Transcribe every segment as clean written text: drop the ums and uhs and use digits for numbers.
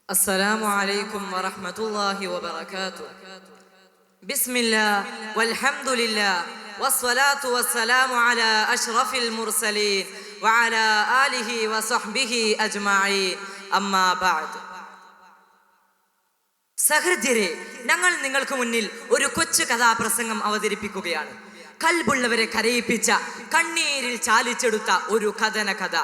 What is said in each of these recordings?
السلام عليكم ورحمة الله وبركاته. بسم الله والحمد لله والصلاة والسلام على أشرف المرسلين وعلى آله وصحبه أجمعين. أما بعد. സഹൃദയരെ, ഞങ്ങൾ നിങ്ങൾക്ക് മുന്നിൽ ഒരു കൊച്ചു കഥാപ്രസംഗം അവതരിപ്പിക്കുകയാണ്. കൽബുള്ളവരെ കരയിപ്പിച്ച, കണ്ണീരിൽ ചാലിച്ചെടുത്ത ഒരു കഥന കഥ.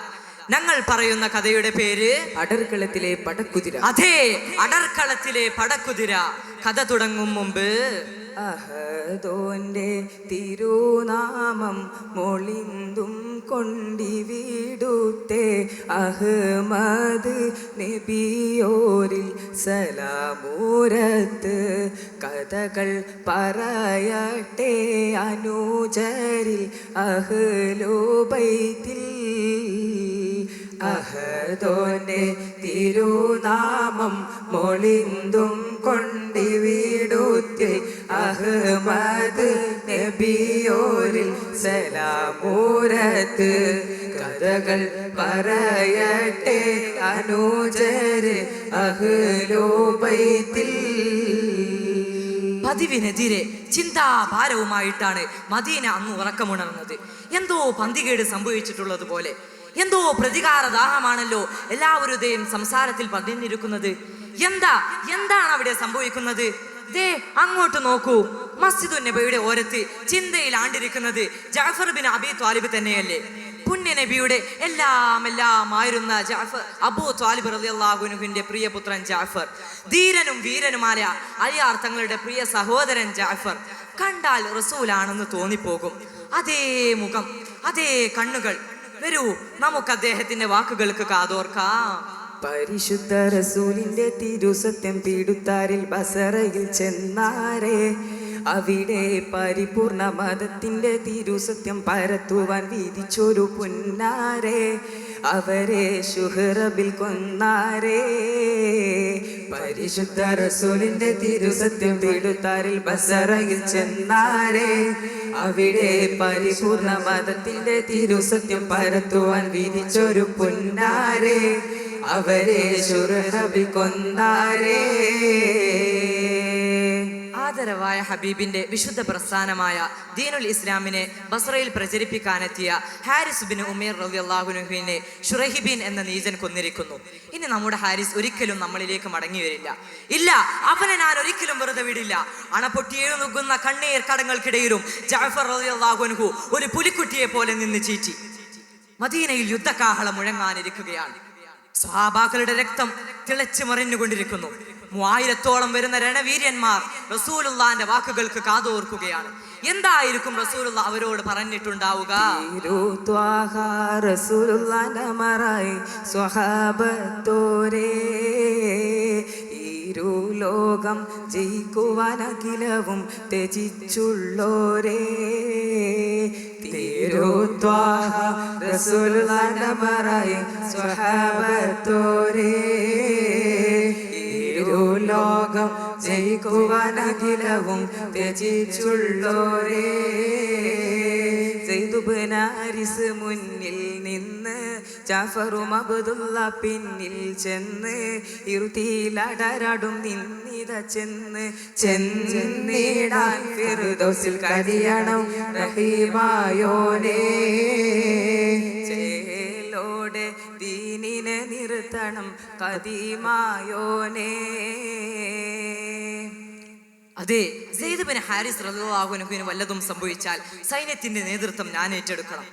ഞങ്ങൾ പറയുന്ന കഥയുടെ പേര് അടർക്കളത്തിലെ പടക്കുതിര. അതെ, അടർക്കളത്തിലെ പടക്കുതിര. കഥ തുടങ്ങും മുമ്പ് അഹദോന്റെ തിരുനാമം മൊളിന്തും കൊണ്ടിവിടുത്തെ അഹ്മദ് നബിയോരിൽ സലാമൂരത്ത് കഥകൾ പറയട്ടെ അനുചരിൽ അഹ്ലുബൈത്തിൽ. അഹദോന്റെ തിരുനാമം മൊളിന്തും കൊണ്ടിവിടുത്തെ അഹ്മദ് നബിയോരിൽ സലാമൂരത്ത് കഥകൾ പറയട്ടെ അനുചര് അഹ്ലുബൈത്തിൽ. പതിവിനെതിരെ ചിന്താഭാരവുമായിട്ടാണ് മദീന അന്ന് ഉറക്കമുണർന്നത്. എന്തോ പന്തികേട് സംഭവിച്ചിട്ടുള്ളത് പോലെ, എന്തോ പ്രതികാരദാഹമാണല്ലോ എല്ലാവരുടെയും സംസാരത്തിൽ പതിഞ്ഞിരിക്കുന്നത്. എന്താണ് അവിടെ സംഭവിക്കുന്നത്? ദേ അങ്ങോട്ട് നോക്കൂ. മസ്ജിദുൻ നബിയുടെ ഓരത്ത് ചിന്തയിൽ ആണ്ടിരിക്കുന്നത് ജഅഫർ ബിൻ അബി ത്വാലിബ് തന്നെയല്ലേ? പുണ്യ നബിയുടെ എല്ലാമായിരുന്ന ജഅഫർ, അബൂ ത്വാലിബ് റളിയല്ലാഹു അൻഹുവിന്റെ പ്രിയപുത്രൻ ജഅഫർ, ധീരനും വീരനുമായ അലിയാർ തങ്ങളുടെ പ്രിയ സഹോദരൻ ജഅഫർ. കണ്ടാൽ റസൂലാണെന്ന് തോന്നിപ്പോകും. അതേ മുഖം, അതേ കണ്ണുകൾ. വരൂ, നമുക്ക് അദ്ദേഹത്തിന്റെ വാക്കുകൾക്ക് കാതോർക്കാം. പരിശുദ്ധ റസൂലിന്റെ തിരുസത്യം പീടുത്താരിൽ ബസറയിൽ ചെന്നാരേ, അവിടെ പരിപൂർണ മതത്തിന്റെ തിരുസത്യം പരത്തുവാൻ വീതിച്ചൊരു പുന്നാരേ, അവരെ ശുഹ്റബിൽ കൊന്നാരേ. പരിശുദ്ധ റസൂലിന്റെ തിരുസത്യം പീടുത്താരിൽ ബസറയിൽ ചെന്നാരേ, അവിടെ പരിപൂർണ മതത്തിന്റെ തിരുസത്യം പരത്തുവാൻ വീതിച്ചൊരു പുന്നാരേ, അവരെ ശുഹ്റബിൽ കൊന്നാരേ. ആദരവായ ഹബീബിന്റെ വിശുദ്ധ പ്രസ്ഥാനമായ ദീനുൽ ഇസ്ലാമിനെ ബസ്രയിൽ പ്രചരിപ്പിക്കാനെത്തിയ ഹാരിസ് ബിൻ ഉമൈർ റളിയല്ലാഹു അൻഹുവിനെ ശുറൈഹിബീൻ എന്ന നീചൻ കൊന്നിരിക്കുന്നു. ഇനി നമ്മുടെ ഹാരിസ് ഒരിക്കലും നമ്മളിലേക്ക് മടങ്ങി വരില്ല. ഇല്ല, അവനെ ഞാൻ ഒരിക്കലും വെറുതെ വിടില്ല. അണപൊട്ടിയെഴുന്നുകുന്ന കണ്ണീർ കടങ്ങൾക്കിടയിലും ജഅഫർ റളിയല്ലാഹു അൻഹു ഒരു പുലിക്കുട്ടിയെ പോലെ നിന്ന് ചീറ്റി. മദീനയിൽ യുദ്ധകാഹളം മുഴങ്ങാനിരിക്കുകയാണ്. സ്വഹാബാക്കളുടെ രക്തം തിളച്ചു മറിഞ്ഞുകൊണ്ടിരിക്കുന്നു. 3000-ഓളം വരുന്ന രണവീര്യന്മാർ റസൂലുള്ളാന്റെ വാക്കുകൾക്ക് കാതോർക്കുകയാണ്. എന്തായിരിക്കും റസൂലുള്ള അവരോട് പറഞ്ഞിട്ടുണ്ടാവുക? ലോകം ജയിക്കുവാൻ അഖിലവും ത്യജിച്ചുള്ളോരേ, ലോകം ജയിക്കുവാൻ അഖിലവും ത്യജിച്ചുള്ളോരേ. ഹാരിസ് മുന്നിൽ നിന്ന് ജഅഫറും അബ്ദുള്ള പിന്നിൽ ചെന്ന് ഇരുത്തിയിലടരാടും നിന്നിത ചെന്നിടാൻ ഫിർദൗസിൽ കഴിയണം റഹീമായോനേ. ചേലോടെ ദീനിനെ നിർത്തണം ഖദീമായോനേ. അതെ, സെയ്ദ് ബിൻ ഹാരിസ് റളിയല്ലാഹു അൻഹുവിന് വല്ലതും സംഭവിച്ചാൽ സൈന്യത്തിന്റെ നേതൃത്വം ഞാൻ ഏറ്റെടുക്കണം.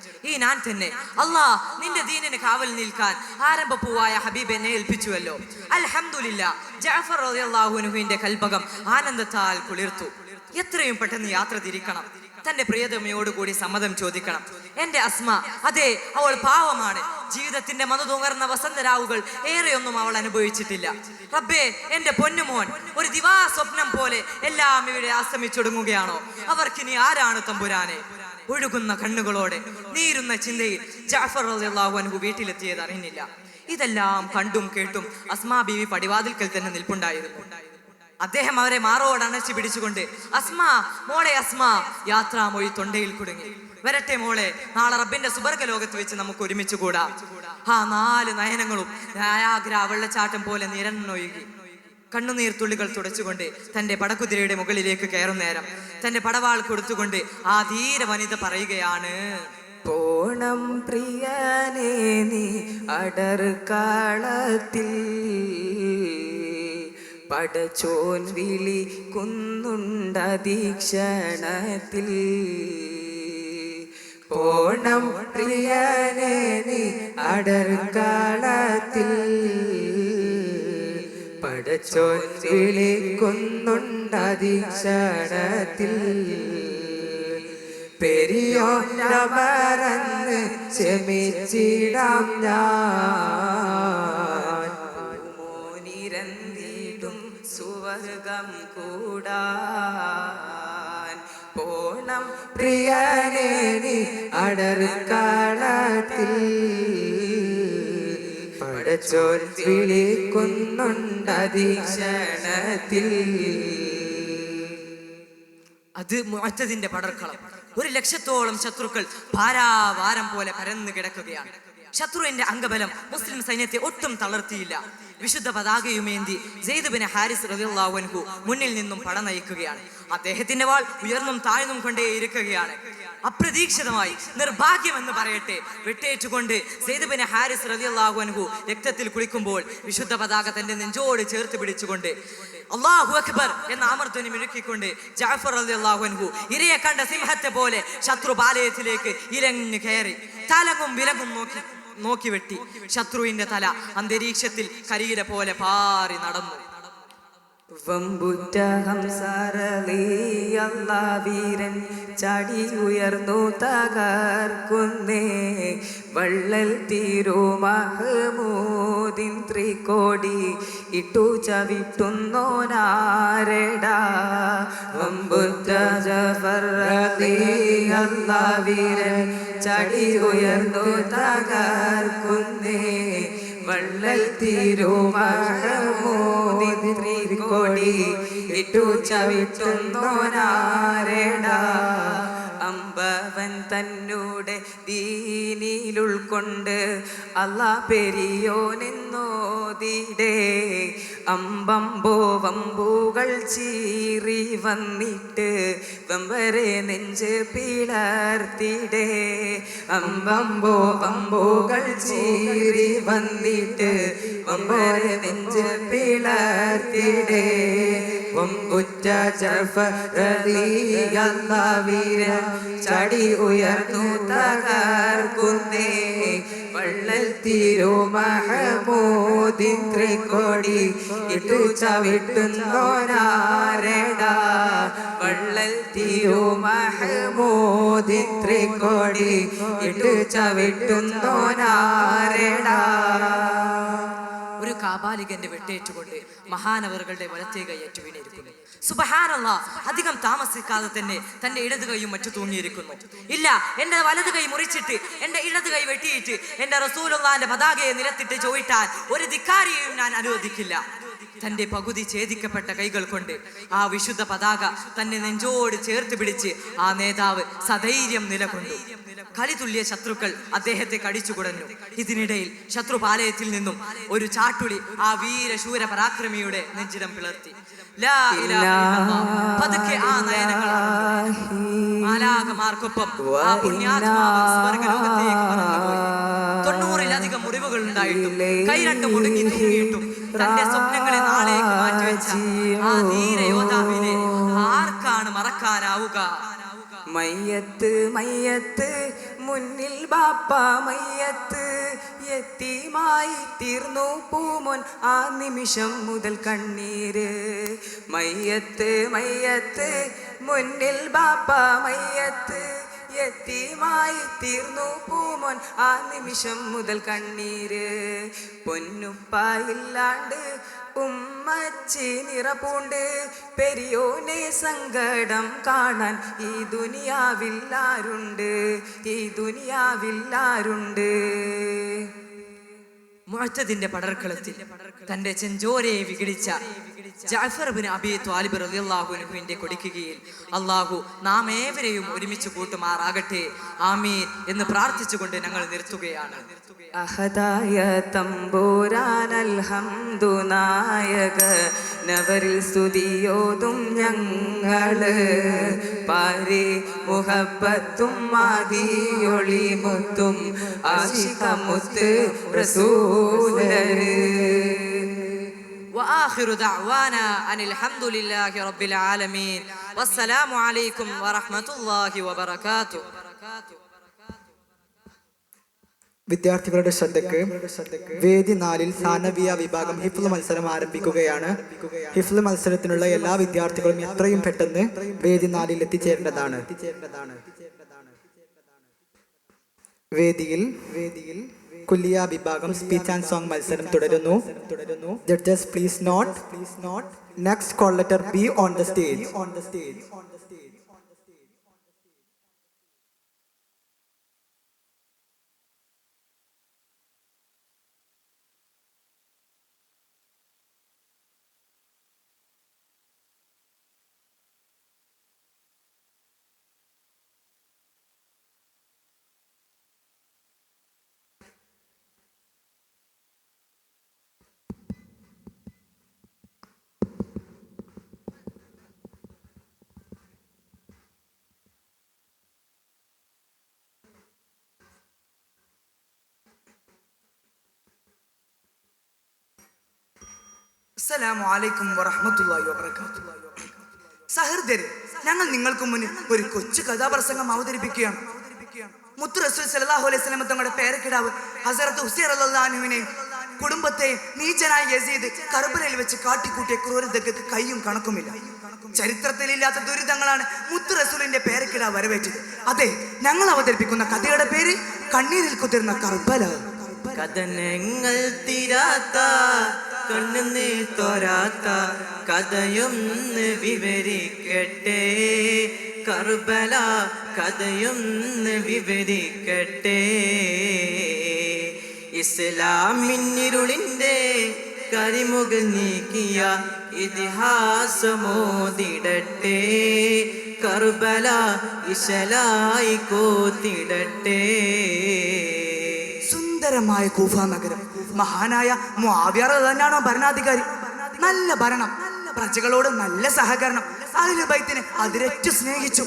ഞാൻ തന്നെ. അല്ലാഹ് നിന്റെ ദീനിന് കാവൽ നിൽക്കാൻ ആരംഭപ്പൂവായ ഹബീബ് എന്നെ ഏൽപ്പിച്ചുവല്ലോ. അൽഹംദുലില്ലാഹ്. ജഅഫർ റളിയല്ലാഹു അൻഹുവിന്റെ കൽബകം ആനന്ദത്താൽ കുളിർത്തു. എത്രയും പെട്ടെന്ന് യാത്ര തിരിക്കണം. തന്റെ പ്രിയതമയോടുകൂടി സമ്മതം ചോദിക്കണം. എന്റെ അസ്മ, അതെ, അവൾ പാവമാണ്. ജീവിതത്തിന്റെ മധുതൂങ്ങർന്ന വസന്തരാവുകൾ ഏറെയൊന്നും അവൾ അനുഭവിച്ചിട്ടില്ല. റബ്ബേ, എന്റെ പൊന്നുമോൻ ഒരു ദിവാ സ്വപ്നം പോലെ എല്ലാം ഇവിടെ അസ്തമിച്ചൊടുങ്ങുകയാണോ? അവർക്കിനി ആരാണ് തമ്പുരാനെ? ഒഴുകുന്ന കണ്ണുകളോടെ നീരുന്ന ചിന്തയിൽ ജഅഫർ റളിയല്ലാഹു അൻഹു വീട്ടിലെത്തിയത് അറിഞ്ഞില്ല. ഇതെല്ലാം കണ്ടും കേട്ടും അസ്മാ ബീവി പടിവാതിൽക്കൽ തന്നെ നിൽപ്പുണ്ടായിരുന്നു. അദ്ദേഹം അവരെ മാറോട് അണച്ചു പിടിച്ചുകൊണ്ട് അസ്മാ, മോളെ അസ്മാ, യാത്രാമൊഴി തൊണ്ടയിൽ കുടുങ്ങി. വരട്ടെ മോളെ, നാളെ റബ്ബിന്റെ സുബർഗ ലോകത്ത് വെച്ച് നമുക്ക് ഒരുമിച്ച് കൂടാം. ആ 4 നയനങ്ങളും നയാഗ്ര വെള്ളച്ചാട്ടം പോലെ നിരന്നൊഴുകി. കണ്ണുനീർ തുള്ളികൾ തുടച്ചുകൊണ്ട് തന്റെ പടക്കുതിരയുടെ മുകളിലേക്ക് കയറും നേരം തന്റെ പടവാൾ കൊടുത്തുകൊണ്ട് ആ ധീര വനിത പറയുകയാണ്: പോണം പ്രിയനേ നീ അടർക്കാളത്തിൽ, പടച്ചോൻ വിളിക്കുന്നുണ്ടീക്ഷണത്തിൽ. പോണം പ്രിയനേ നീ അടർക്കാളത്തിൽ, പടച്ചോൻ വിളിക്കുന്നുണ്ടീക്ഷണത്തിൽ. പെരിയോരമറന്ന് ക്ഷമിച്ചിടാം ഞാൻ, മോനിരന്തിടും സുവർഗം കൂടാൻ. പോണം പ്രിയനേ നീ അടർക്കാളത്തിൽ, പടച്ചോൻ വിളിക്കുന്നുണ്ടീക്ഷണത്തിൽ. അത് മുഅത്തദിന്റെ പടർക്കളം. 1 ലക്ഷത്തോളം ശത്രുക്കൾ ഭാരാവാരം പോലെ പരന്നു കിടക്കുകയാണ്. ശത്രുവിന്റെ അംഗബലം മുസ്ലിം സൈന്യത്തെ ഒട്ടും തളർത്തിയില്ല. വിശുദ്ധ പതാകയുമേന്തി സെയ്ദ് ബിൻ ഹാരിസ് റളിയല്ലാഹു അൻഹു മുന്നിൽ നിന്നും പട നയിക്കുകയാണ്. അദ്ദേഹത്തിന്റെ വാൾ ഉയർന്നും താഴ്ന്നും കൊണ്ടേയിരിക്കുകയാണ്. അപ്രതീക്ഷിതമായി, നിർഭാഗ്യമെന്ന് പറയട്ടെ, വെട്ടേറ്റുകൊണ്ട് സെയ്ദ് ബിൻ ഹാരിസ് റളിയല്ലാഹു അൻഹു രക്തത്തിൽ കുളിക്കുമ്പോൾ വിശുദ്ധ പതാക തന്റെ നെഞ്ചോട് ചേർത്ത് പിടിച്ചുകൊണ്ട് അല്ലാഹു അക്ബർ എന്ന അമർധ്വനി മുഴക്കിക്കൊണ്ട് ജഅഫർ റളിയല്ലാഹു അൻഹു ഇരയെ കണ്ട സിംഹത്തെ പോലെ ശത്രുപാലയത്തിലേക്ക് ഇരഞ്ഞു കയറി തലങ്ങും വിലങ്ങും നോക്കി വെട്ടി. ശത്രുവിന്റെ തല അന്തരീക്ഷത്തിൽ കരിയില പോലെ പാറി നടന്നു. വമ്പുറ്റ ഹംസാരളിയല്ലാ വീരൻ ചാടി ഉയർന്നു തകർക്കുന്നേ, വള്ളൽ തിരു മഹ്മൂദിൻ ത്രികോടി ഇട്ടു ചവിട്ടുന്നോനാരെടാ. വമ്പുറ്റ ജഫർ റളിയല്ലാ വീരൻ ചാടി ഉയർന്നു തകർക്കുന്നേ, വള്ളൽ തിരു മഹ്മൂദിൻ ത്രികോടി ഇട്ടു ചവിട്ടുന്നോനാരെടാ. അമ്പവൻ തന്നൂടെ ദീനിലുൾക്കൊണ്ട് അല്ലാ പെരിയോനെന്നോതിടേ, അമ്പമ്പോ വമ്പുകൾ ചീറി വന്നിട്ട് വെമ്പരെ നെഞ്ച് പിളർത്തിടേ. അമ്പമ്പോ വമ്പുകൾ ചീറി വന്നിട്ട് വെമ്പരെ നെഞ്ച് പിളർത്തിടേ. വമ്പുറ്റ ജഅഫർ റളിയല്ലാ വീരൻ ചാടി ഉയർന്നു തകർക്കുന്നേ, വള്ളൽ തിരു മഹ്മൂദിൻ ത്രികോടി ഇട്ടു ചവിട്ടുന്നോനാരെടാ. വള്ളൽ തിരു മഹ്മൂദിൻ ത്രികോടി ഇട്ടു ചവിട്ടുന്നോനാരെടാ. ഒരു കാബാലികന്റെ വെട്ടേറ്റുകൊണ്ട് മഹാനവറുകളുടെ വലത്തേ കൈ ഏറ്റുവീണിരിക്കുന്നു. സുബ്ഹാനല്ലാഹ്, അധികം താമസിക്കാതെ തന്നെ തന്റെ ഇടത് കൈയും മറ്റു തൂങ്ങിയിരിക്കുന്നു. ഇല്ല, എന്റെ വലത് കൈ മുറിച്ചിട്ട് എന്റെ ഇടത് കൈ വെട്ടിയിട്ട് എന്റെ റസൂലുള്ളാഹിന്റെ പതാകയെ നിലത്തിട്ട് ചോയിട്ടാൽ ഒരു ധിക്കാരിയെയും ഞാൻ അനുവദിക്കില്ല. തന്റെ പകുതി ഛേദിക്കപ്പെട്ട കൈകൾ കൊണ്ട് ആ വിശുദ്ധ പതാക തന്നെ നെഞ്ചോട് ചേർത്ത് പിടിച്ച് ആ നേതാവ് സധൈര്യം നിലകൊണ്ടു. കളിതുള്ളിയ ശത്രുക്കൾ അദ്ദേഹത്തെ കടിച്ചു കുടഞ്ഞു. ഇതിനിടയിൽ ശത്രുപാലയത്തിൽ നിന്നും ഒരു ചാട്ടുളി ആ വീരശൂര പരാക്രമിയുടെ നെഞ്ചിടം പിളർത്തി. ലാ ഇലാഹ ഇല്ലല്ലാഹ്. പതുക്കെ ആ നയനങ്ങൾ മാലാഖമാർക്കൊപ്പം ആ പുണ്യാത്മാവ് സ്വർഗ്ഗലോകത്തേക്ക് പറന്നുപോയി. 90-ലധികം മുറിവുകൾ ഉണ്ടായിട്ടും കൈ രണ്ടും മുടങ്ങി തൂങ്ങിയിട്ടും തന്റെ സ്വപ്നങ്ങളെ നാളേക്ക് മാറ്റിവെച്ച ആ ധീര യോദ്ധാവിനെ ആർക്കാണ് മറക്കാനാവുക? മയ്യത്ത് മയ്യത്ത് മുന്നിൽ ബാപ്പ മയ്യത്ത്, യത്തീമായി തീർന്നു പൂമോൻ ആ നിമിഷം മുതൽ കണ്ണീര്. മയ്യത്ത് മയ്യത്ത് മുന്നിൽ ബാപ്പ മയ്യത്ത്, യത്തീമായി തീർന്നു പൂമോൻ ആ നിമിഷം മുതൽ കണ്ണീര്. പൊന്നുപ്പായില്ലാണ്ട് ഉമ്മച്ചി നിറപൂണ്ട്, പെരിയോനെ സങ്കടം കാണാൻ ഈ ദുനിയാവില്ലാരുണ്ട്, ഈ ദുനിയാവില്ലാരുണ്ട്. മുഅത്തദിന്റെ പടർക്കളത്തിൽ തന്റെ ചെഞ്ചോരയെ വിഘടിച്ച ജഅഫർ ഇബ്നു അബീ ത്വാലിബ് റളിയല്ലാഹു അൻഹുവിന്റെ കൊടിക്കുകയിൽ അല്ലാഹു നാം ഏവരെയും ഒരുമിച്ച് കൂട്ടുമാറാകട്ടെ. ആമീൻ എന്ന് പ്രാർത്ഥിച്ചുകൊണ്ട് ഞങ്ങൾ നിർത്തുകയാണ്. അഹദായ തമ്പൂരാൻ അൽഹംദു നായക നവരിൽ സ്തുതിയോതും ഞങ്ങള് പാരി മുഹബത്തും മാതിയൊളി മുത്തും ആശിഖമുത്ത് റസൂലേ. وآخر دعوانا أن الحمد لله رب العالمين والسلام عليكم ورحمة الله وبركاته. വിദ്യാർത്ഥികളുടെ ശ്രദ്ധയ്ക്ക് വേദി 4-ൽ സാനവിയ വിഭാഗം ഹിഫ്ള് മത്സരം ആരംഭിക്കുകയാണ്. ഹിഫ്ള് മത്സരത്തിനുള്ള എല്ലാ വിദ്യാർത്ഥികളും എത്രയും പെട്ടെന്ന് വേദി 4-ൽ എത്തിച്ചേരേണ്ടതാണ്. വേദിയിൽ കുല്ലിയ വിഭാഗം സ്പീച്ച് ആൻഡ് സോങ് മത്സരം തുടരുന്നു. Judges please note next call letter B on the stage. അസ്സലാമു അലൈക്കും വറഹ്മത്തുള്ളാഹി വബറകാതുഹു. സഹൃദയരെ, ഞങ്ങൾ നിങ്ങൾക്ക് മുന്നിൽ ഒരു കൊച്ചു കഥാപ്രസംഗം അവതരിപ്പിക്കുകയാണ്. മുത്ത് റസൂൽ സല്ലല്ലാഹു അലൈഹി വസല്ലം തങ്ങളുടെ പേരക്കിടാവ് ഹസ്രത്ത് ഹുസൈൻ റളിയല്ലാഹു അൻഹുവിനെയും കുടുംബത്തെ നീചനായ യസീദ് കർബലയിൽ വെച്ച് കാട്ടിക്കൂട്ടിയ ക്രൂരതയ്ക്ക് കയ്യും കണക്കുമില്ല. ചരിത്രത്തിലില്ലാത്ത ദുരിതങ്ങളാണ് മുത്ത് റസൂലിന്റെ പേരക്കിടാവ് വരവേറ്റത്. അതെ, ഞങ്ങൾ അവതരിപ്പിക്കുന്ന കഥയുടെ പേര് കണ്ണീരിൽ കുതിർന്ന കർബല. കഥനങ്ങൾ തീരാത്ത കണ്ണുനീർ തോരാത്ത കഥയൊന്ന് വിവരിക്കട്ടെ കർബല, കഥയൊന്ന് വിവരിക്കട്ടെ. ഇസ്ലാമിന്നിരുളിന്റെ കരിമുകൾ നീക്കിയ ഇതിഹാസമോതിടട്ടെ കർബല, ഇശലായി കോത്തിടട്ടെ. സുന്ദരമായ കൂഫ നഗരം. മഹാനായ മുആവിയ തന്നെയാണോ ഭരണാധികാരി. നല്ല ഭരണം, പ്രജകളോട് നല്ല സഹകരണം, അഹ്ലുൽ ബൈത്തിനെ അതിരറ്റു സ്നേഹിച്ചു.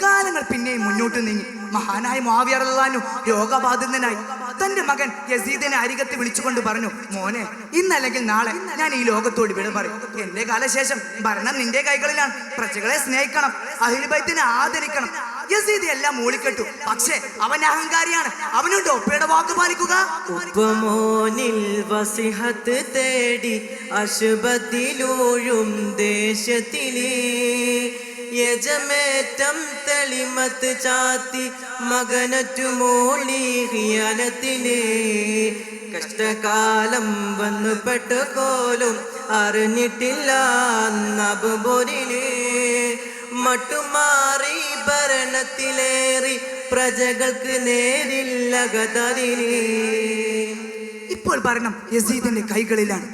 കാലങ്ങൾ പിന്നെയും മുന്നോട്ട് നീങ്ങി. മഹാനായ മുആവിയ റളിയല്ലാഹു രോഗബാധിതനായി. തന്റെ മകൻ യസീദിനെ അരികത്ത് വിളിച്ചുകൊണ്ട് പറഞ്ഞു, മോനെ, ഇന്നല്ലെങ്കിൽ നാളെ ഞാൻ ഈ ലോകത്തോട് വിട പറയും. എന്റെ കാലശേഷം ഭരണം നിന്റെ കൈകളിലാണ്. പ്രജകളെ സ്നേഹിക്കണം, അഹ്ലുൽ ബൈത്തിനെ ആദരിക്കണം. യസീദ് എല്ലാം മൂളിക്കെട്ടു. പക്ഷേ അവൻ അഹങ്കാരിയാണ്. അവനുണ്ട് ഒപ്പയുടെ വാക്ക് പാലിക്കുക. ഉപമോനിൽ വസിഹത്ത് തേടി അശുഭത്തിലൂഴും ദേശത്തിലെ യജമേറ്റം തെളിമത്ത് ചാത്തി മകനറ്റു മോളി ഹിയാനത്തിലെ കഷ്ടകാലം വന്നു പെട്ടുകോലും അറിഞ്ഞിട്ടില്ല നബുബോരിലെ മട്ടുമാറി ഭരണത്തിലേറി പ്രജകൾക്ക് നേരില്ല ഗതരിലെ. ഇപ്പോൾ ഭരണം യസീദിന്റെ കൈകളിലാണ്.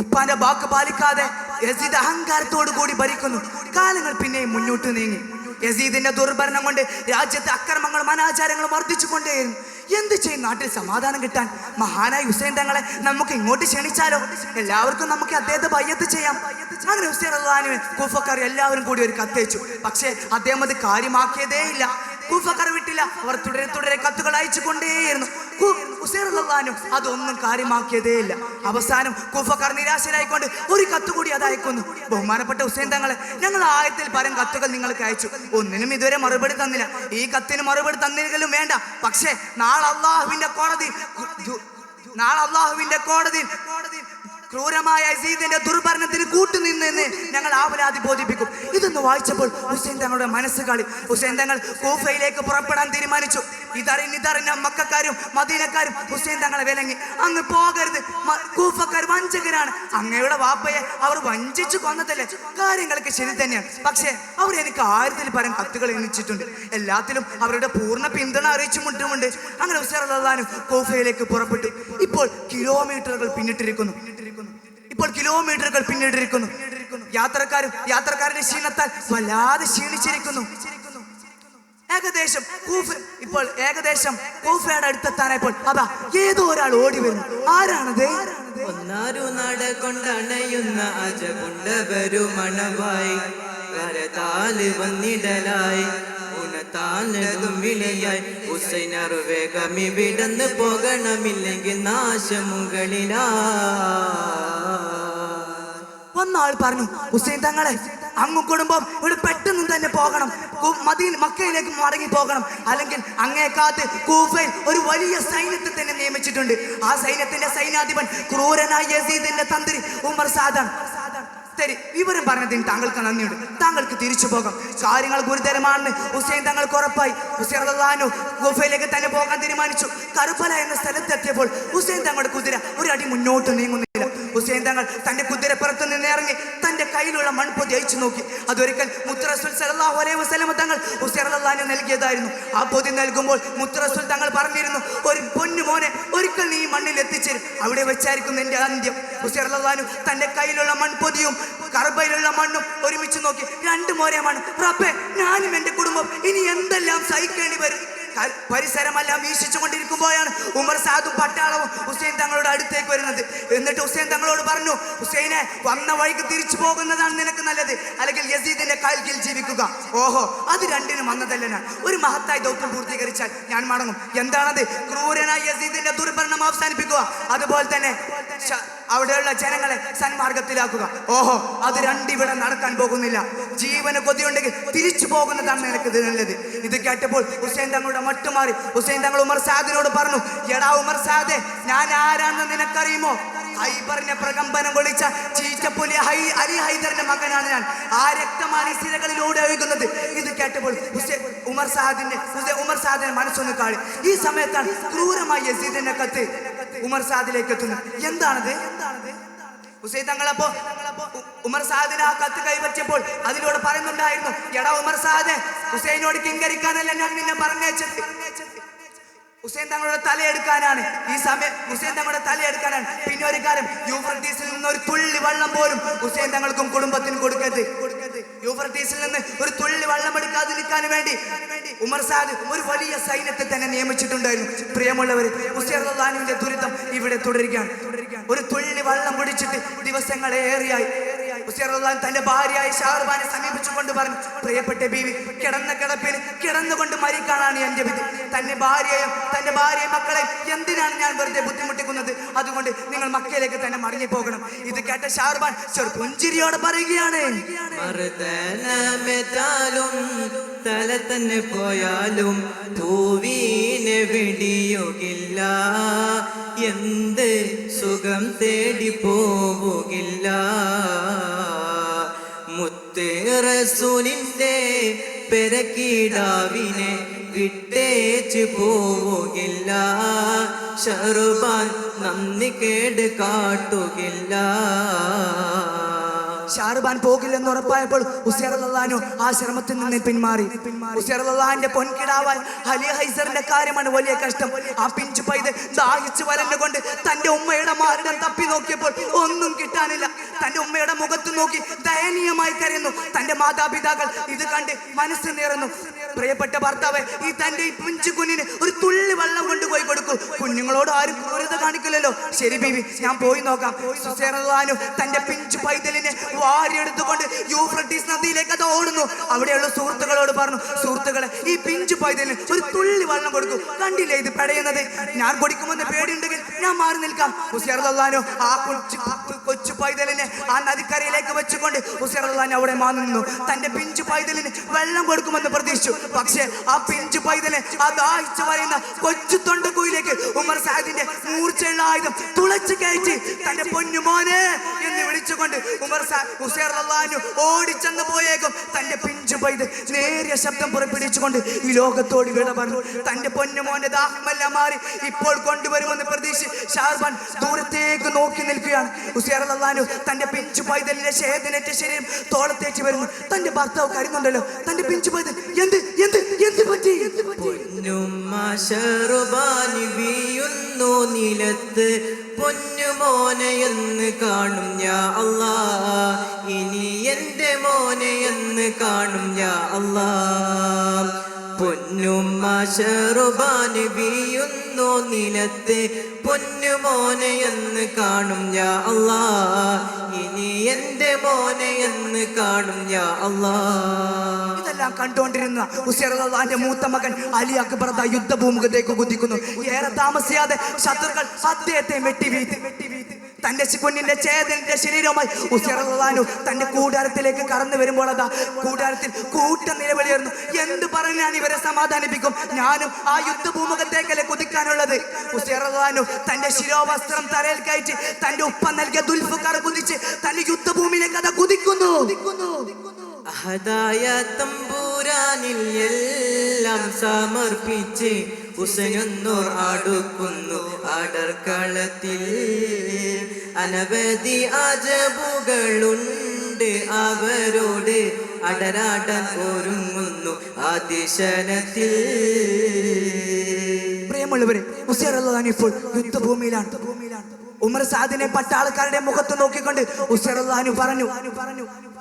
ഉപ്പാന്റെ വാക്ക് പാലിക്കാതെ യസീദ് അഹങ്കാരത്തോടു കൂടി ഭരിക്കുന്നു. കാലങ്ങൾ പിന്നെയും മുന്നോട്ട് നീങ്ങി. യസീദിന്റെ ദുർഭരണം കൊണ്ട് രാജ്യത്തെ അക്രമങ്ങളും അനാചാരങ്ങളും വർദ്ധിച്ചു കൊണ്ടേയിരുന്നു. എന്ത് ചെയ്യും നാട്ടിൽ സമാധാനം കിട്ടാൻ? മഹാനായ ഹുസൈൻ തങ്ങളെ നമുക്ക് ഇങ്ങോട്ട് ക്ഷണിച്ചാലോ? എല്ലാവർക്കും നമുക്ക് അദ്ദേഹത്തെ ബയ്യത്ത് ചെയ്യാം. അങ്ങനെ ഹുസൈൻ റളിയല്ലാഹു കൂഫക്കാർ എല്ലാവരും കൂടി ഒരു കത്തയച്ചു. പക്ഷേ അദ്ദേഹം അത് കാര്യമാക്കിയതേ ഇല്ല. കൂഫക്കാർ വിട്ടില്ല. അവർ തുടരെ കത്തുകൾ അയച്ചു കൊണ്ടേയിരുന്നു. ഹുസൈൻ റളിയല്ലാഹു അതൊന്നും കാര്യമാക്കിയതേ ഇല്ല. അവസാനം കൂഫക്കാർ നിരാശരായിക്കൊണ്ട് ഒരു കത്ത് കൂടി അത് അയക്കുന്നു. ബഹുമാനപ്പെട്ട ഹുസൈൻ തങ്ങളെ, ഞങ്ങൾ ആയത്തിൽ പരം കത്തുകൾ നിങ്ങൾക്ക് അയച്ചു, ഒന്നിനും ഇതുവരെ മറുപടി തന്നില്ല. ഈ കത്തിന് മറുപടി തന്നില്ലെങ്കിലും വേണ്ട. പക്ഷേ നാളെ അള്ളാഹുവിന്റെ കോടതിയിൽ ക്രൂരമായ യസീദിന്റെ ദുർഭരണത്തിന് കൂട്ടുനിന്നെന്ന് ഞങ്ങൾ ആവലാതി ബോധിപ്പിക്കും. ഇതൊന്ന് വായിച്ചപ്പോൾ ഹുസൈൻ തങ്ങളുടെ മനസ്സ് കളി. ഹുസൈൻ തങ്ങൾ കൂഫയിലേക്ക് പുറപ്പെടാൻ തീരുമാനിച്ചു. ഇതറിഞ്ഞ മക്കക്കാരും മദീനക്കാരും ഹുസൈൻ തങ്ങളെ വിലങ്ങി. അങ്ങ് പോകരുത്, കൂഫക്കാർ വഞ്ചകരാണ്. അങ്ങയുടെ വാപ്പയെ അവർ വഞ്ചിച്ചു കൊന്നതല്ലേ? കാര്യങ്ങളൊക്കെ ശരി തന്നെയാണ്. പക്ഷേ അവർ എനിക്ക് 1000-ൽ പരം കത്തുകൾ എണ്ണിച്ചിട്ടുണ്ട്. എല്ലാത്തിലും അവരുടെ പൂർണ്ണ പിന്തുണ അറിയിച്ചു മുട്ടുമുണ്ട്. അങ്ങനെ ഹുസൈൻ റളിയല്ലാഹു കൂഫയിലേക്ക് പുറപ്പെട്ടു. ഇപ്പോൾ കിലോമീറ്ററുകൾ പിന്നിട്ടിരിക്കുന്നു. ഇപ്പോൾ കിലോമീറ്ററുകൾ പിന്നിട്ടിരിക്കുന്നു. യാത്രക്കാരുടെ ക്ഷീണത്താൽ വല്ലാതെ ക്ഷീണിച്ചിരിക്കുന്നു. ഏകദേശം കൂഫയുടെ അടുത്തെത്താനായപ്പോൾ അതാ ഏതോ ഒരാൾ ഓടി വരുന്നു. ആരാണത്? ഒന്നാരു നട കൊണ്ടണയുന്ന അജകുണ്ടവരു മണവായി കരതാല് വന്നിടലായി ഉണത്താനതും വിളിയായി ഹുസൈനറു വേഗമി വിടന്ന് പോകണമില്ലെങ്കിൽ നാശമുകളിലാ. വന്ന ആൾ പറഞ്ഞു, ഹുസൈൻ തങ്ങളെ, അങ്ങ് കുടുംബം ഇവിടെ പെട്ടെന്ന് തന്നെ പോകണം, മക്കയിലേക്ക് മടങ്ങി പോകണം, അല്ലെങ്കിൽ അങ്ങേ കാത്ത് കൂഫയിൽ ഒരു വലിയ സൈന്യത്തെ തന്നെ നിയമിച്ചിട്ടുണ്ട്. ആ സൈന്യത്തിന്റെ സൈന്യാധിപൻ ക്രൂരനായ യസീദിന്റെ തന്ത്രി ഉമർ സാദാണ്. ശരി, വിവരം പറഞ്ഞതിന് താങ്കൾക്ക് നന്ദിയുണ്ട്. താങ്കൾക്ക് തിരിച്ചു പോകാം. കാര്യങ്ങൾ ഗുരുതരമാണെന്ന് ഹുസൈൻ തങ്ങൾക്ക് ഉറപ്പായി. ഹുസൈൻ റളിയല്ലാഹു ഗുഫയിലേക്ക് തന്നെ പോകാൻ തീരുമാനിച്ചു. കർബല എന്ന സ്ഥലത്തെത്തിയപ്പോൾ ഹുസൈൻ തങ്ങളുടെ കുതിര ഒരു അടി മുന്നോട്ട് നീങ്ങുന്നില്ല. ഹുസൈൻ തങ്ങൾ തന്റെ കുതിരപ്പുറത്ത് നിന്ന് ഇറങ്ങി തന്റെ കയ്യിലുള്ള മൺപൊതി അയച്ചു നോക്കി. അതൊരിക്കൽ മുത്ത് റസൂൽ സല്ലല്ലാഹു അലൈഹി വസല്ലം തങ്ങൾ ഹുസൈൻ റളിയല്ലാഹു നൽകിയതായിരുന്നു. ആ പൊതി നൽകുമ്പോൾ മുത്ത് റസൂൽ തങ്ങൾ പറഞ്ഞിരുന്നു, ഒരു പൊന്നു മോനെ, ഒരിക്കൽ നീ മണ്ണിൽ എത്തിച്ചേരും, അവിടെ വെച്ചായിരിക്കും നിന്റെ അന്ത്യം. ഹുസൈൻ റളിയല്ലാഹു തന്റെ കയ്യിലുള്ള മൺപൊതിയും കർബയിലുള്ള മണ്ണും ഒരുമിച്ച് നോക്കി. രണ്ട് മോരമാണ്. റബ്ബേ, ഞാനും എന്റെ കുടുംബം ഇനി എന്തെല്ലാം സഹിക്കേണ്ടി വരും. പരിസരമെല്ലാം വീക്ഷിച്ചു കൊണ്ടിരിക്കുമ്പോഴാണ് ഉമർ സാദും പട്ടാളവും ഹുസൈൻ തങ്ങളുടെ അടുത്തേക്ക് വരുന്നത്. എന്നിട്ട് ഹുസൈൻ തങ്ങളോട് പറഞ്ഞു, ഹുസൈനെ, വന്ന വഴിക്ക് തിരിച്ചു പോകുന്നതാണ് നിനക്ക് നല്ലത്, അല്ലെങ്കിൽ യസീദിന്റെ കാൽക്കീഴിൽ ജീവിക്കുക. ഓഹോ, അത് രണ്ടിനും വന്നതല്ല ഞാൻ. ഒരു മഹത്തായ ദൗത്യം പൂർത്തീകരിച്ചാൽ ഞാൻ മടങ്ങും. എന്താണത്? ക്രൂരനായ യസീദിന്റെ ദുർഭരണം അവസാനിപ്പിക്കുക, അതുപോലെ തന്നെ അവിടെയുള്ള ജനങ്ങളെ സന്മാർഗത്തിലാക്കുക. ഓഹോ, അത് രണ്ടിവിടെ നടക്കാൻ പോകുന്നില്ല. ജീവന് കൊതിയുണ്ടെങ്കിൽ തിരിച്ചു പോകുന്നതാണ് നിനക്ക് നല്ലത്. ഇത് കേട്ടപ്പോൾ ഹുസൈൻ തങ്ങളുടെ മട്ടുമാറി. ഹുസൈൻ തങ്ങൾ ഉമർ സാദിനോട് പറഞ്ഞു, എടാ ഉമർ സാദെ, ഞാൻ ആരാണെന്ന് നിനക്കറിയുമോ? ഹൈബറിനെ പ്രകമ്പനം കൊള്ളിച്ച ചീറ്റപ്പുലി അലി ഹൈദറിന്റെ മകനാണ് ഞാൻ. ആ രക്തമാണ് ഈ സിരകളിലൂടെ ഒഴുകുന്നത്. ഇത് കേട്ടപ്പോൾ ഉമർ സാദിന്റെ മനസ്സൊന്ന് കാളി. ഈ സമയത്താണ് ക്രൂരമായ യസീദിന്റെ കത്ത് ഉമർ സാദിലേക്ക് എത്തുന്നത്. എന്താണത്? ഹുസൈൻ തങ്ങളപ്പോ ഉമർ സാദിന് ആ കത്ത് കൈവച്ചപ്പോൾ അതിലൂടെ പറയുന്നുണ്ടായിരുന്നു, എടാ ഉമർ സാദെ, ഹുസൈനോട് കിങ്കരിക്കാനല്ല ഞാൻ നിന്നെ പറഞ്ഞേച്ചത്, ഹുസൈൻ തങ്ങളുടെ തലയെടുക്കാനാണ്. ഈ സമയം ഹുസൈൻ തങ്ങളുടെ തലയെടുക്കാനാണ്. പിന്നെ ഒരു കാര്യം, യൂഫ്രട്ടീസിൽ നിന്ന് ഒരു തുള്ളി വെള്ളം പോലും ഹുസൈൻ തങ്ങൾക്കും കുടുംബത്തിനും കൊടുക്കരുത്. യൂഫ്രട്ടീസിൽ നിന്ന് ഒരു തുള്ളി വെള്ളം എടുക്കാതിരിക്കാൻ വേണ്ടി ഉമർ സാദ് ഒരു വലിയ സൈന്യത്തെ തന്നെ നിയമിച്ചിട്ടുണ്ടായിരുന്നു. പ്രിയമുള്ളവർ, ഹുസൈൻ റളിയല്ലാഹുവിന്റെ ദുരിതം ഇവിടെ തുടരുകയാണ്. ഒരു തുള്ളി വെള്ളം കുടിച്ചിട്ട് ദിവസങ്ങളേറെയായി. ഹുസൈൻ റളിയല്ലാഹു തന്റെ ഭാര്യയായ ഷാർബാനെ സമീപിച്ചുകൊണ്ട് പറഞ്ഞു, പ്രിയപ്പെട്ട ബീവി, കിടന്ന കിടപ്പിൽ കിടന്നുകൊണ്ട് മരിക്കാനാണ് എന്റെ വിധി. തന്റെ ഭാര്യയും മക്കളെ എന്തിനാണ് ഞാൻ വെറുതെ ബുദ്ധിമുട്ടിക്കുന്നത്? അതുകൊണ്ട് നിങ്ങൾ മക്കയിലേക്ക് തന്നെ മടങ്ങി പോകണം. ഇത് കേട്ട ഷാർബാൻ ചെറുപുഞ്ചിരിയോടെ പറയുകയാണ്, തല തന്നെ പോയാലും പൂവീനെ വെടിയുകില്ല, എന്ത് സുഖം തേടി പോവുകില്ല. മുത്ത് റസൂലിന്റെ പെരക്കീടാവിനെ വിട്ടേച്ചു പോവുകില്ല, ഷർബാൻ നന്ദി കേട് കാട്ടുകില്ല. ഷാർബാൻ പോകില്ലെന്ന് ഉറപ്പായപ്പോൾ ഹുസൈൻ റളിയല്ലാഹു ആ ശ്രമത്തിൽ നിന്ന് പിന്മാറി. ഹുസൈൻ റളിയല്ലാഹുവിന്റെ പൊൻകിടാവാൻ അലി ഹൈസറിന്റെ കാര്യമാണ് വലിയ കഷ്ടം. ആ പിഞ്ചു പൈതൽ ദാഹിച്ചു വരണ്ടുകൊണ്ട് തന്റെ ഉമ്മയുടെ മാറിടം തപ്പി നോക്കിയപ്പോൾ ഒന്നും കിട്ടാനില്ല. തന്റെ ഉമ്മയുടെ മുഖത്ത് നോക്കി ദയനീയമായി കരയുന്നു. തന്റെ മാതാപിതാക്കൾ ഇത് കണ്ട് മനസ്സ് നിറഞ്ഞു. പ്രിയപ്പെട്ട ഭർത്താവ്, ഈ തന്റെ ഈ പിഞ്ചു കുഞ്ഞിന് ഒരു തുള്ളി വെള്ളം കൊണ്ടുപോയി കൊടുക്കൂ. കുഞ്ഞുങ്ങളോട് ആരും ക്രൂരത കാണിക്കില്ലല്ലോ. ശരി ബീവി, ഞാൻ പോയി നോക്കാം. ഹുസൈൻ റളിയല്ലാഹു തന്റെ പിഞ്ചു പൈതലിനെ വാരിയെടുത്തുകൊണ്ട് യൂഫ്രട്ടീസ് നദിയിലേക്ക് അത് ഓടുന്നു. അവിടെയുള്ള സുഹൃത്തുക്കളോട് പറഞ്ഞു, സുഹൃത്തുക്കളെ, ഈ പിഞ്ചു പൈതലിന് ഒരു തുള്ളി വെള്ളം കൊടുക്കൂ. കണ്ടില്ലേ ഇത് പെടയുന്നത്? ഞാൻ കൊടുക്കുമെന്ന് പേടിയുണ്ടെങ്കിൽ ഞാൻ മാറി നിൽക്കാം. ഹുസൈൻ റളിയല്ലാഹു ആ കൊച്ചു പൈതലിനെ ആ നദിക്കരയിലേക്ക് വെച്ചുകൊണ്ട് ഹുസൈൻ റളിയല്ലാഹു അവിടെ മാറുന്നു. തന്റെ പിഞ്ചു പൈതലിന് വെള്ളം കൊടുക്കുമെന്ന് പ്രതീക്ഷിച്ചു. പക്ഷേ ആ പിഞ്ചു പൈതലിനെ ആ ദാഹിച്ചു വരുന്ന കൊച്ചു തൊണ്ടക്കുയിലേക്ക് ഉമർ സാദിന്റെ മൂർച്ചയുള്ള ആയുധം തുളച്ചു കയറ്റി തന്റെ പൊന്നുമോനെ എന്ന് വിളിച്ചുകൊണ്ട് ഹുസൈൻ റളിയല്ലാഹു ഓടിച്ചെന്ന് പോയേക്കും. തന്റെ പിഞ്ചു പൈതൽ നേരിയ ശബ്ദം പുറപ്പെടുവിച്ചുകൊണ്ട് ഈ ലോകത്തോട് വിട പറഞ്ഞു. തന്റെ പൊന്നുമോന്റെ ദാഹമെല്ലാം മാറി ഇപ്പോൾ കൊണ്ടുവരുമെന്ന് പ്രതീക്ഷിച്ച് ഷാർബാൻ ദൂരത്തേക്ക് നോക്കി നിൽക്കുകയാണ്. ഹുസൈൻ റളിയല്ലാഹു തന്റെ പിഞ്ചു പൈതലിന്റെ ശേതനേറ്റ ശരീരം തോളത്തേക്ക് വരുന്നു. തന്റെ ഭർത്താവ് കരുന്നുണ്ടല്ലോ. തന്റെ പിഞ്ചു പൈതൽ എന്ത് പറ്റി? പൊന്നുമ്മ ഷർബാൻ വീഴുന്നു നിലത്ത്, പൊന്നുമോനെ എന്ന് കാണും യാ അല്ലാ, ഇനി എൻ്റെ മോനെ എന്ന് കാണും യാ അല്ലാ. പൊന്നുമ്മ ഷെറുബാന് വീയുന്നു നിലത്ത്, പൊന്നുമോനെ എന്ന് കാണും യാ അല്ലാ, ഇനി എൻ്റെ മോനെ എന്ന് കാണും യാ അല്ലാ. ഇതെല്ലാം കണ്ടുകൊണ്ടിരുന്ന ഹുസൈൻ റളിയല്ലാഹുവിന്റെ മൂത്ത മകൻ അലി അക്ബർ ദാ യുദ്ധഭൂമുഖത്തേക്ക് കുതിക്കുന്നു. ഏറെ താമസിയാതെ ശത്രുക്കൾ അദ്ദേഹത്തെ വെട്ടി വീഴ്ത്തി. തന്റെ കുഞ്ഞിന്റെ ചേതന്റെ ശരീരവുമായി ഹുസൈൻ റളിയല്ലാഹു തന്റെ കൂടാരത്തിലേക്ക് കടന്നു വരുമ്പോൾ അതാ കൂടാരത്തിൽ കൂട്ട നിലവിളിയായിരുന്നു. എന്ത് പറഞ്ഞാൽ ഇവരെ സമാധാനിപ്പിക്കും? ഞാനും ആ യുദ്ധഭൂമുഖത്തേക്കല്ലേ കുതിക്കാനുള്ളത്. ഹുസൈൻ റളിയല്ലാഹു തന്റെ ശിരോവസ്ത്രം തലയിൽ കയറ്റി തന്റെ ഉപ്പ നൽകിയ ദുൽഫുഖാർ കുതിച്ച് തന്റെ യുദ്ധഭൂമിയിലേക്ക് അതാ കുതിക്കുന്നു. അഹദായ തമ്പൂരാനിൽ എല്ലാം സമർപ്പിച്ച് ഹുസൈനൊന്നൂർ അടുക്കുന്നു അടർക്കളത്തിൽ. അനവധി അജബുകളുണ്ട് അവരോട് അടരാടൻ ഒരുങ്ങുന്നു അതിശനത്തിൽ. പ്രിയമുള്ളവരെ, ഹുസൈൻ റളിയല്ലാഹു ഇപ്പോൾ യുദ്ധഭൂമിയിലാണ്. ഉമർ സാദിനെ പട്ടാളക്കാരുടെ മുഖത്ത് നോക്കിക്കൊണ്ട് ഹുസൈൻ റളിയല്ലാഹു പറഞ്ഞു,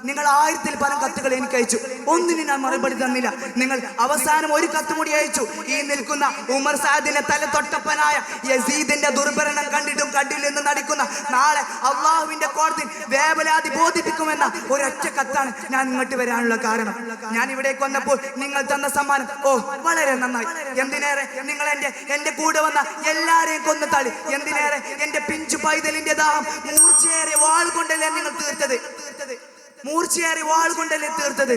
നിങ്ങൾ 1000-ൽ പരം കത്തുകൾ എനിക്ക് അയച്ചു, ഒന്നിനും ഞാൻ മറുപടി തന്നില്ല. നിങ്ങൾ അവസാനം ഒരു കത്ത് കൂടി അയച്ചു. ഈ നിൽക്കുന്ന ഉമർ സാദിനെ തല തൊട്ടപ്പനായ യസീദിന്റെ ദുർഭരണം കണ്ടിട്ടും കണ്ടില്ലെന്ന് നടിക്കുന്ന നാളെ അള്ളാഹുവിന്റെ കോടതി വേവലാതി ബോധിപ്പിക്കുമെന്ന ഒരൊറ്റ കത്താണ് ഞാൻ ഇങ്ങോട്ട് വരാനുള്ള കാരണം. ഞാൻ ഇവിടേക്ക് വന്നപ്പോൾ നിങ്ങൾ തന്ന സമ്മാനം വളരെ നന്നായി. എന്തിനേറെ നിങ്ങൾ എന്റെ കൂടെ വന്ന എല്ലാരെയും കൊന്നു തള്ളി. എന്തിനേറെ എന്റെ പിഞ്ചു പൈതലിന്റെ ദാഹം മൂർച്ചയേറിയ വാൾ കൊണ്ടല്ലേ നിങ്ങൾ തീർത്തത്. മൂർച്ചയേറി വാൾ കൊണ്ടല്ലേ തീർത്തത്.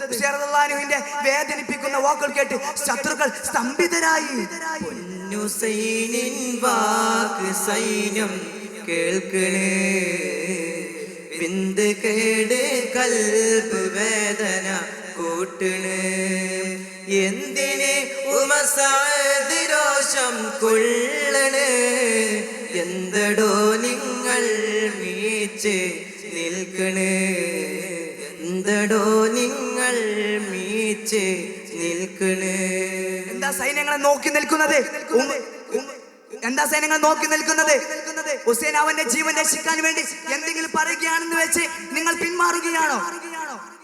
ഹുസൈൻ റളിയല്ലാഹുവിന്റെ വേദനിപ്പിക്കുന്ന വാക്കുകൾ കേട്ട് ശത്രുക്കൾ സ്തംഭിതരായി. പൊന്നുസൈനിൻ വാക്ക് സൈന്യം കേൾക്കണേ, വിന്ത് കേട് കൽബ് വേദന കൂട്ടണേ. എന്തിനെ ഉമസാദ് രോഷം കൊള്ളണേ, എന്തടോ നിങ്ങൾ മീച്ച് നിൽക്കണേ, എന്തടോ നിങ്ങൾ മീച്ച് നിൽക്കണേ. എന്താ സൈന്യങ്ങളെ നോക്കി നിൽക്കുന്നത്? എന്താ സൈന്യങ്ങൾ നോക്കി നിൽക്കുന്നത്? ഹുസൈൻ അവന്റെ ജീവൻ രക്ഷിക്കാൻ വേണ്ടി എന്തെങ്കിലും പറയുകയാണെന്ന് വെച്ച് നിങ്ങൾ പിന്മാറുകയാണോ?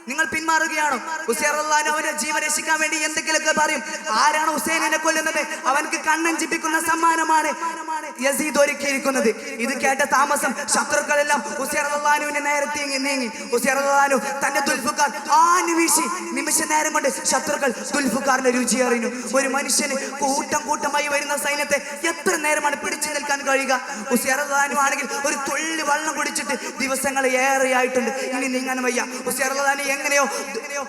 നിങ്ങൾ പിന്മാറുകയാണോ? ഹുസൈൻ റളിയല്ലാഹു അവന്റെ ജീവൻ രക്ഷിക്കാൻ വേണ്ടി എന്തെങ്കിലുമൊക്കെ പറയും. ആരാണ് ഹുസൈനെ കൊല്ലുന്നത്? അവൻക്ക് കണ്ണഞ്ചിപ്പിക്കുന്ന സമ്മാനമാണ് യസീദ് ഒരുക്കിയിരിക്കുന്നത്. ഇത് കേട്ട താമസം ശത്രുക്കളെല്ലാം ഹുസൈൻ റളിയല്ലാഹുവിന്റെ നേരെ നീങ്ങി. ഹുസൈൻ റളിയല്ലാഹു തന്റെ ദുൽഫുഖാർ വീശി. നിമിഷ നേരം കൊണ്ട് ശത്രുക്കൾ ദുൽഫുഖാറിന്റെ രുചി അറിഞ്ഞു. ഒരു മനുഷ്യന് കൂട്ടം കൂട്ടമായി വരുന്ന സൈന്യത്തെ എത്ര നേരമാണ് പിടിച്ചു നിൽക്കാൻ കഴിയുക? ഹുസൈൻ റളിയല്ലാഹു ആണെങ്കിൽ ഒരു തുള്ളി വെള്ളം കുടിച്ചിട്ട് ദിവസങ്ങൾ ഏറെയായിട്ടുണ്ട്. ഇനി നീങ്ങാൻ വയ്യ. ഹുസൈൻ റളിയല്ലാഹു എങ്ങനെയോ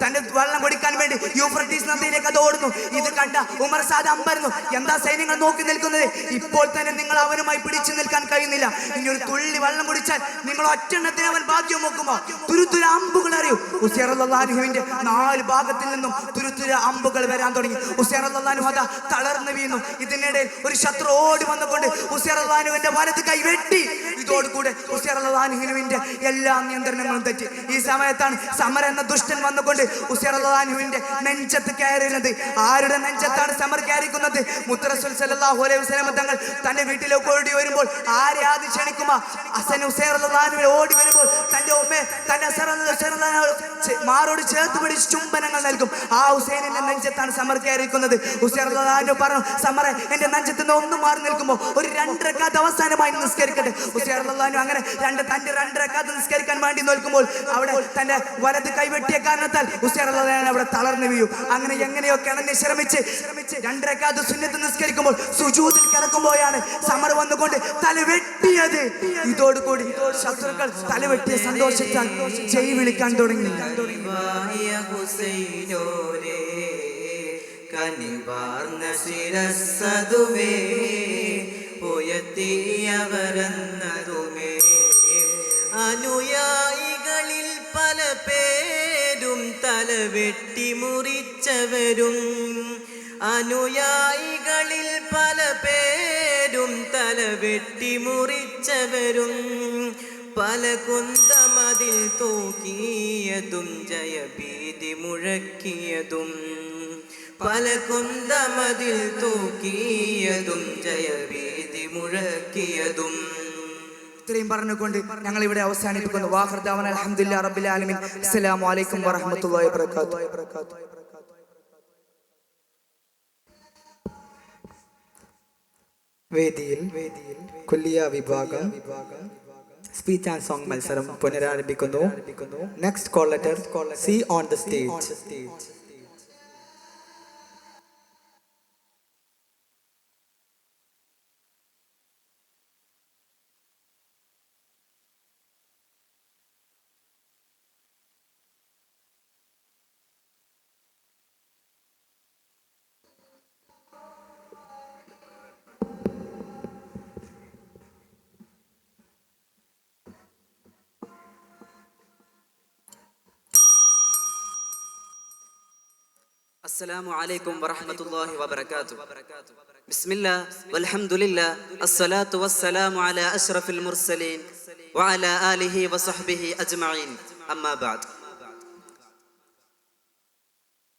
തന്റെ വെള്ളം കുടിക്കാൻ വേണ്ടി യൂഫ്രട്ടീസ് നദിയിലേക്ക് അത് ഓടുന്നു. ഇത് കണ്ട ഉമർ സാദ് അമ്പരന്നു. എന്താ സൈന്യങ്ങൾ നോക്കി നിൽക്കുന്നത്? ഇപ്പോൾ തന്നെ നിങ്ങൾ അവനുമായി പിടിച്ചു നിൽക്കാൻ കഴിയുന്നില്ല. ഇനി ഒരു തുള്ളി വെള്ളം കുടിച്ചാൽ നിങ്ങൾ ഒറ്റെണ്ണത്തിന് അവൻ ഭാഗ്യം നോക്കുമോ? തുരുത്തുര അമ്പുകൾ അറിയൂ. ഹുസൈൻ റളിയല്ലാഹുവിന്റെ 4 ഭാഗത്തിൽ നിന്നും തുരുത്തുര അമ്പുകൾ വരാൻ തുടങ്ങി. ഹുസൈൻ റളിയല്ലാഹു അതാ തളർന്നു വീണു. ഇതിനിടയിൽ ഒരു ശത്രു ഓടി വന്നുകൊണ്ട് ഹുസൈൻ റളിയല്ലാഹുവിന്റെ വലത് കൈ വെട്ടി. ഇതോടുകൂടെ ഹുസൈൻ റളിയല്ലാഹുവിന്റെ എല്ലാ നിയന്ത്രണങ്ങളും തെറ്റി. ഈ സമയത്താണ് സമർ എന്ന ദുഷ്ടൻ വന്നുകൊണ്ട് ഹുസൈൻ റളിയല്ലാഹുവിന്റെ നെഞ്ചത്ത് കയറുന്നത്. ആരുടെ നെഞ്ചത്താണ് സമർ കയറിക്കുന്നത്? മുത്ത് റസൂൽ സല്ലല്ലാഹു അലൈഹി വസല്ലം തങ്ങൾ തന്റെ വീട്ടിലേക്ക് ഓടി വരുമ്പോൾ ആരെ ആദ്യം ക്ഷണിക്കുമോ? ഹസൻ ഹുസൈൻ റളിയല്ലാഹു ഓടി വരുമ്പോൾ തന്റെ ഉമ്മയെ തന്റെ മാറോട് ചേർത്ത് പിടിച്ച് ചുംബനങ്ങൾ നൽകും. ആ ഹുസൈനിന്റെ നെഞ്ചത്താണ് സമർ കയറിയിരിക്കുന്നത്. ഹുസൈൻ റളിയല്ലാഹു പറഞ്ഞു, സമറെ എന്റെ നെഞ്ചത്ത് നിന്ന് ഒന്ന് മാറി നിൽക്കുമ്പോൾ ഒരു 2 റക്അത്ത് അവസാനമായി നിസ്കരിക്കട്ടെ. ഹുസൈൻ റളിയല്ലാഹു അങ്ങനെ തന്റെ 2 റക്അത്ത് നിസ്കരിക്കാൻ വേണ്ടി നോക്കുമ്പോൾ അവിടെ തന്റെ വലത് കൈവെട്ടിയ കാരണത്താൽ ഹുസൈൻ റളിയല്ലാഹു അവിടെ തളർന്നു വീഴും. അങ്ങനെ എങ്ങനെയോ കിണഞ്ഞ് ശ്രമിച്ച് 2 റക്അത്ത് സുന്നത്ത് നിസ്കരിക്കുമ്പോൾ സുജൂദിൽ കിടക്കുമ്പോഴാണ് സമർ വന്നുകൊണ്ട് തല വെട്ടിയത്. ഇതോടുകൂടി ശത്രുക്കൾ തല വെട്ടിയ സന്തോഷിച്ചാൽ ജയ് വിളിക്കാൻ തുടങ്ങി. ഹുസൈനോരേ കനിവാർന്ന ശിരസ്സതുമേ ഉയർത്തിയവരെന്നതുമേ. അനുയായികളിൽ പല പേരും തല വെട്ടി മുറിച്ചവരും, അനുയായികളിൽ പല പേരും തല വെട്ടി മുറിച്ചവരും, പല കുന്തമതിൽ തൂക്കിയതും ജയഭീതി മുഴക്കിയതും, പല കുന്തമതിൽ തൂക്കിയതും ജയഭീതി മുഴക്കിയതും. ഇത്രയും പറഞ്ഞുകൊണ്ട് ഞങ്ങൾ ഇവിടെ അവസാനിപ്പിക്കുന്നു. വാഖിർ ദഅവാന അൽഹംദുലില്ലാഹി റബ്ബിൽ ആലമീൻ. അസ്സലാമു അലൈക്കും വറഹ്മത്തുള്ളാഹി വബറകാതുഹു. വേദിയിൽ കുല്ലിയ വിഭാഗം സ്പീച്ച് ആൻഡ് സോങ് മത്സരം പുനരാരംഭിക്കുന്നു. Next call letter C on the stage. السلام عليكم ورحمة الله وبركاته. بسم الله والحمد لله الصلاة والسلام على أشرف المرسلين وعلى آله وصحبه أجمعين أما بعد.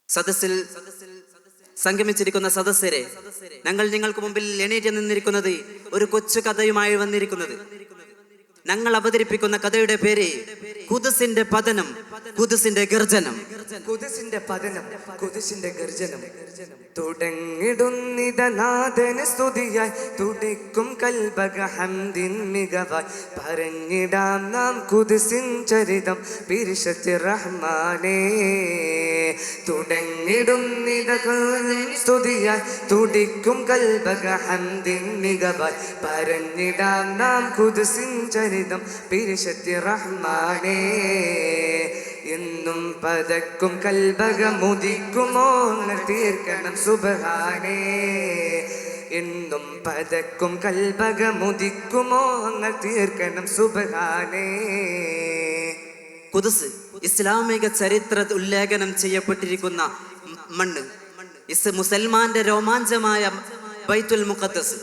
സദസ്സിൽ സംഗമിച്ചിരിക്കുന്ന സദസ്യരെ, ഞങ്ങൾ നിങ്ങൾക്ക് മുമ്പിൽ എണീറ്റ് നിന്നിരിക്കുന്നത് ഒരു കൊച്ചു കഥയുമായി വന്നിരിക്കുന്നത്. ഞങ്ങൾ അവതരിപ്പിക്കുന്ന കഥയുടെ പേര് ഖുദ്സിന്റെ പതനം, ഖുദ്സിന്റെ ഗർജനം. കുതിസിന്റെ പതനം, കുതിസിന്റെ ഗർജനം. തുടങ്ങിടുന്നിതനാഥന് സ്തുതിയായി തുടിക്കും കൽബക ഹംദിൻ മികവായി പറഞ്ഞിടാം നാം കുതിസിൻ ചരിതം പിരിശത്തി റഹ്മാനേ. തുടങ്ങിടുന്നിത സ്തുതിയായി തുടിക്കും കൽബക ഹംദിൻ മികവായി പറഞ്ഞിടാം നാം കുതിസിൻ ചരിതം പിരിശത്തി റഹ്മാനേ. എന്നും പതക്കും കൽബകമുദിക്കുമോ തീർക്കണം സുബ്ഹാനേ. എന്നും പതക്കും കൽബകമുദിക്കുമോ തീർക്കണം സുബ്ഹാനേ. ഖുദ്സ് ഇസ്ലാമിക ചരിത്ര ഉല്ലേഖനം ചെയ്യപ്പെട്ടിരിക്കുന്ന മണ്ണ്. മുസൽമാന്റെ രോമാഞ്ചമായ ബൈത്തുൽ മുഖദ്ദസ്,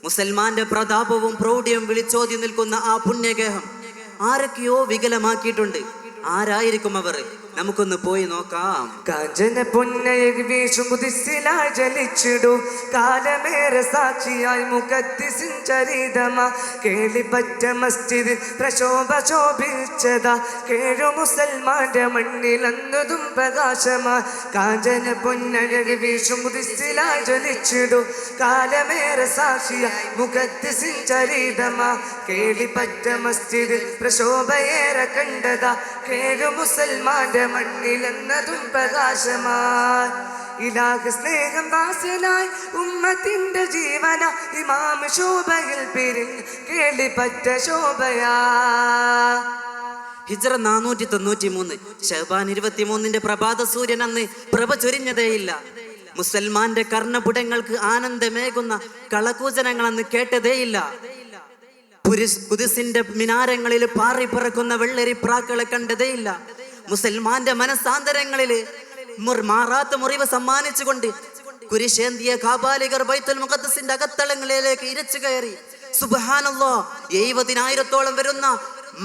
മുസൽമാന്റെ പ്രതാപവും പ്രൗഢിയും വിളിച്ചോതി നിൽക്കുന്ന ആ പുണ്യഗേഹം ആരൊക്കെയോ വികലമാക്കിയിട്ടുണ്ട്. ആരായിരിക്കും അവർ? നമുക്കൊന്ന് പോയി നോക്കാം. കാഞ്ചന പൊന്നയകി വീശും കുതിസിലായി ജലിച്ചിടൂ കാലമേറെ സാക്ഷിയായി മുഖദ്ദിസിൻ ചരിതമാ. കേളിപ്പറ്റ മസ്ജിദിൽ പ്രശോഭ ശോഭിച്ചതാ കേഴു മുസൽമാന്റെ മണ്ണിൽ അന്നതും പ്രകാശമാ. കാഞ്ചന പൊന്നയകി വീശും കുതിസിലായി ജലിച്ചിടൂ കാലമേറെ സാക്ഷിയായി മുഖദ്ദിസിൻ ചരിതമാ. കേളിപ്പറ്റ മസ്ജിദിൽ പ്രശോഭയേറെ കണ്ടതാ കേഴു മുസൽമാന്റെ മണ്ണിലെന്നതും പ്രകാശമായി. ഇലാഹ് സ്നേഹം ദാസനായി ഉമ്മത്തിന്റെ ജീവന ഇമാം ശോഭയിൽ പിരിഞ്ഞ് കേളിപ്പറ്റ ശോഭയാ. ഹിജ്റ 493 ശഅബാൻ 23 പ്രഭാത സൂര്യൻ അന്ന് പ്രഭ ചൊരിഞ്ഞതേയില്ല. മുസൽമാന്റെ കർണപുടങ്ങൾക്ക് ആനന്ദമേകുന്ന കളകൂചനങ്ങൾ അന്ന് കേട്ടതേയില്ല. ഖുദ്സിന്റെ മിനാരങ്ങളിൽ പാറിപ്പറക്കുന്ന വെള്ളരി പ്രാക്കളെ കണ്ടതേയില്ല. മുസൽമാന്റെ മനസ്സാന്തരങ്ങളില് മാറാത്ത മുറിവ് സമ്മാനിച്ചുകൊണ്ട് കുരിശേന്തിയ കാബാലികർ ബൈത്തുൽ മുഖദ്ദസിന്റെ അകത്തളങ്ങളിലേക്ക് ഇരച്ചു കയറി. സുബ്ഹാനല്ലാഹ്, 70,000-ഓളം വരുന്ന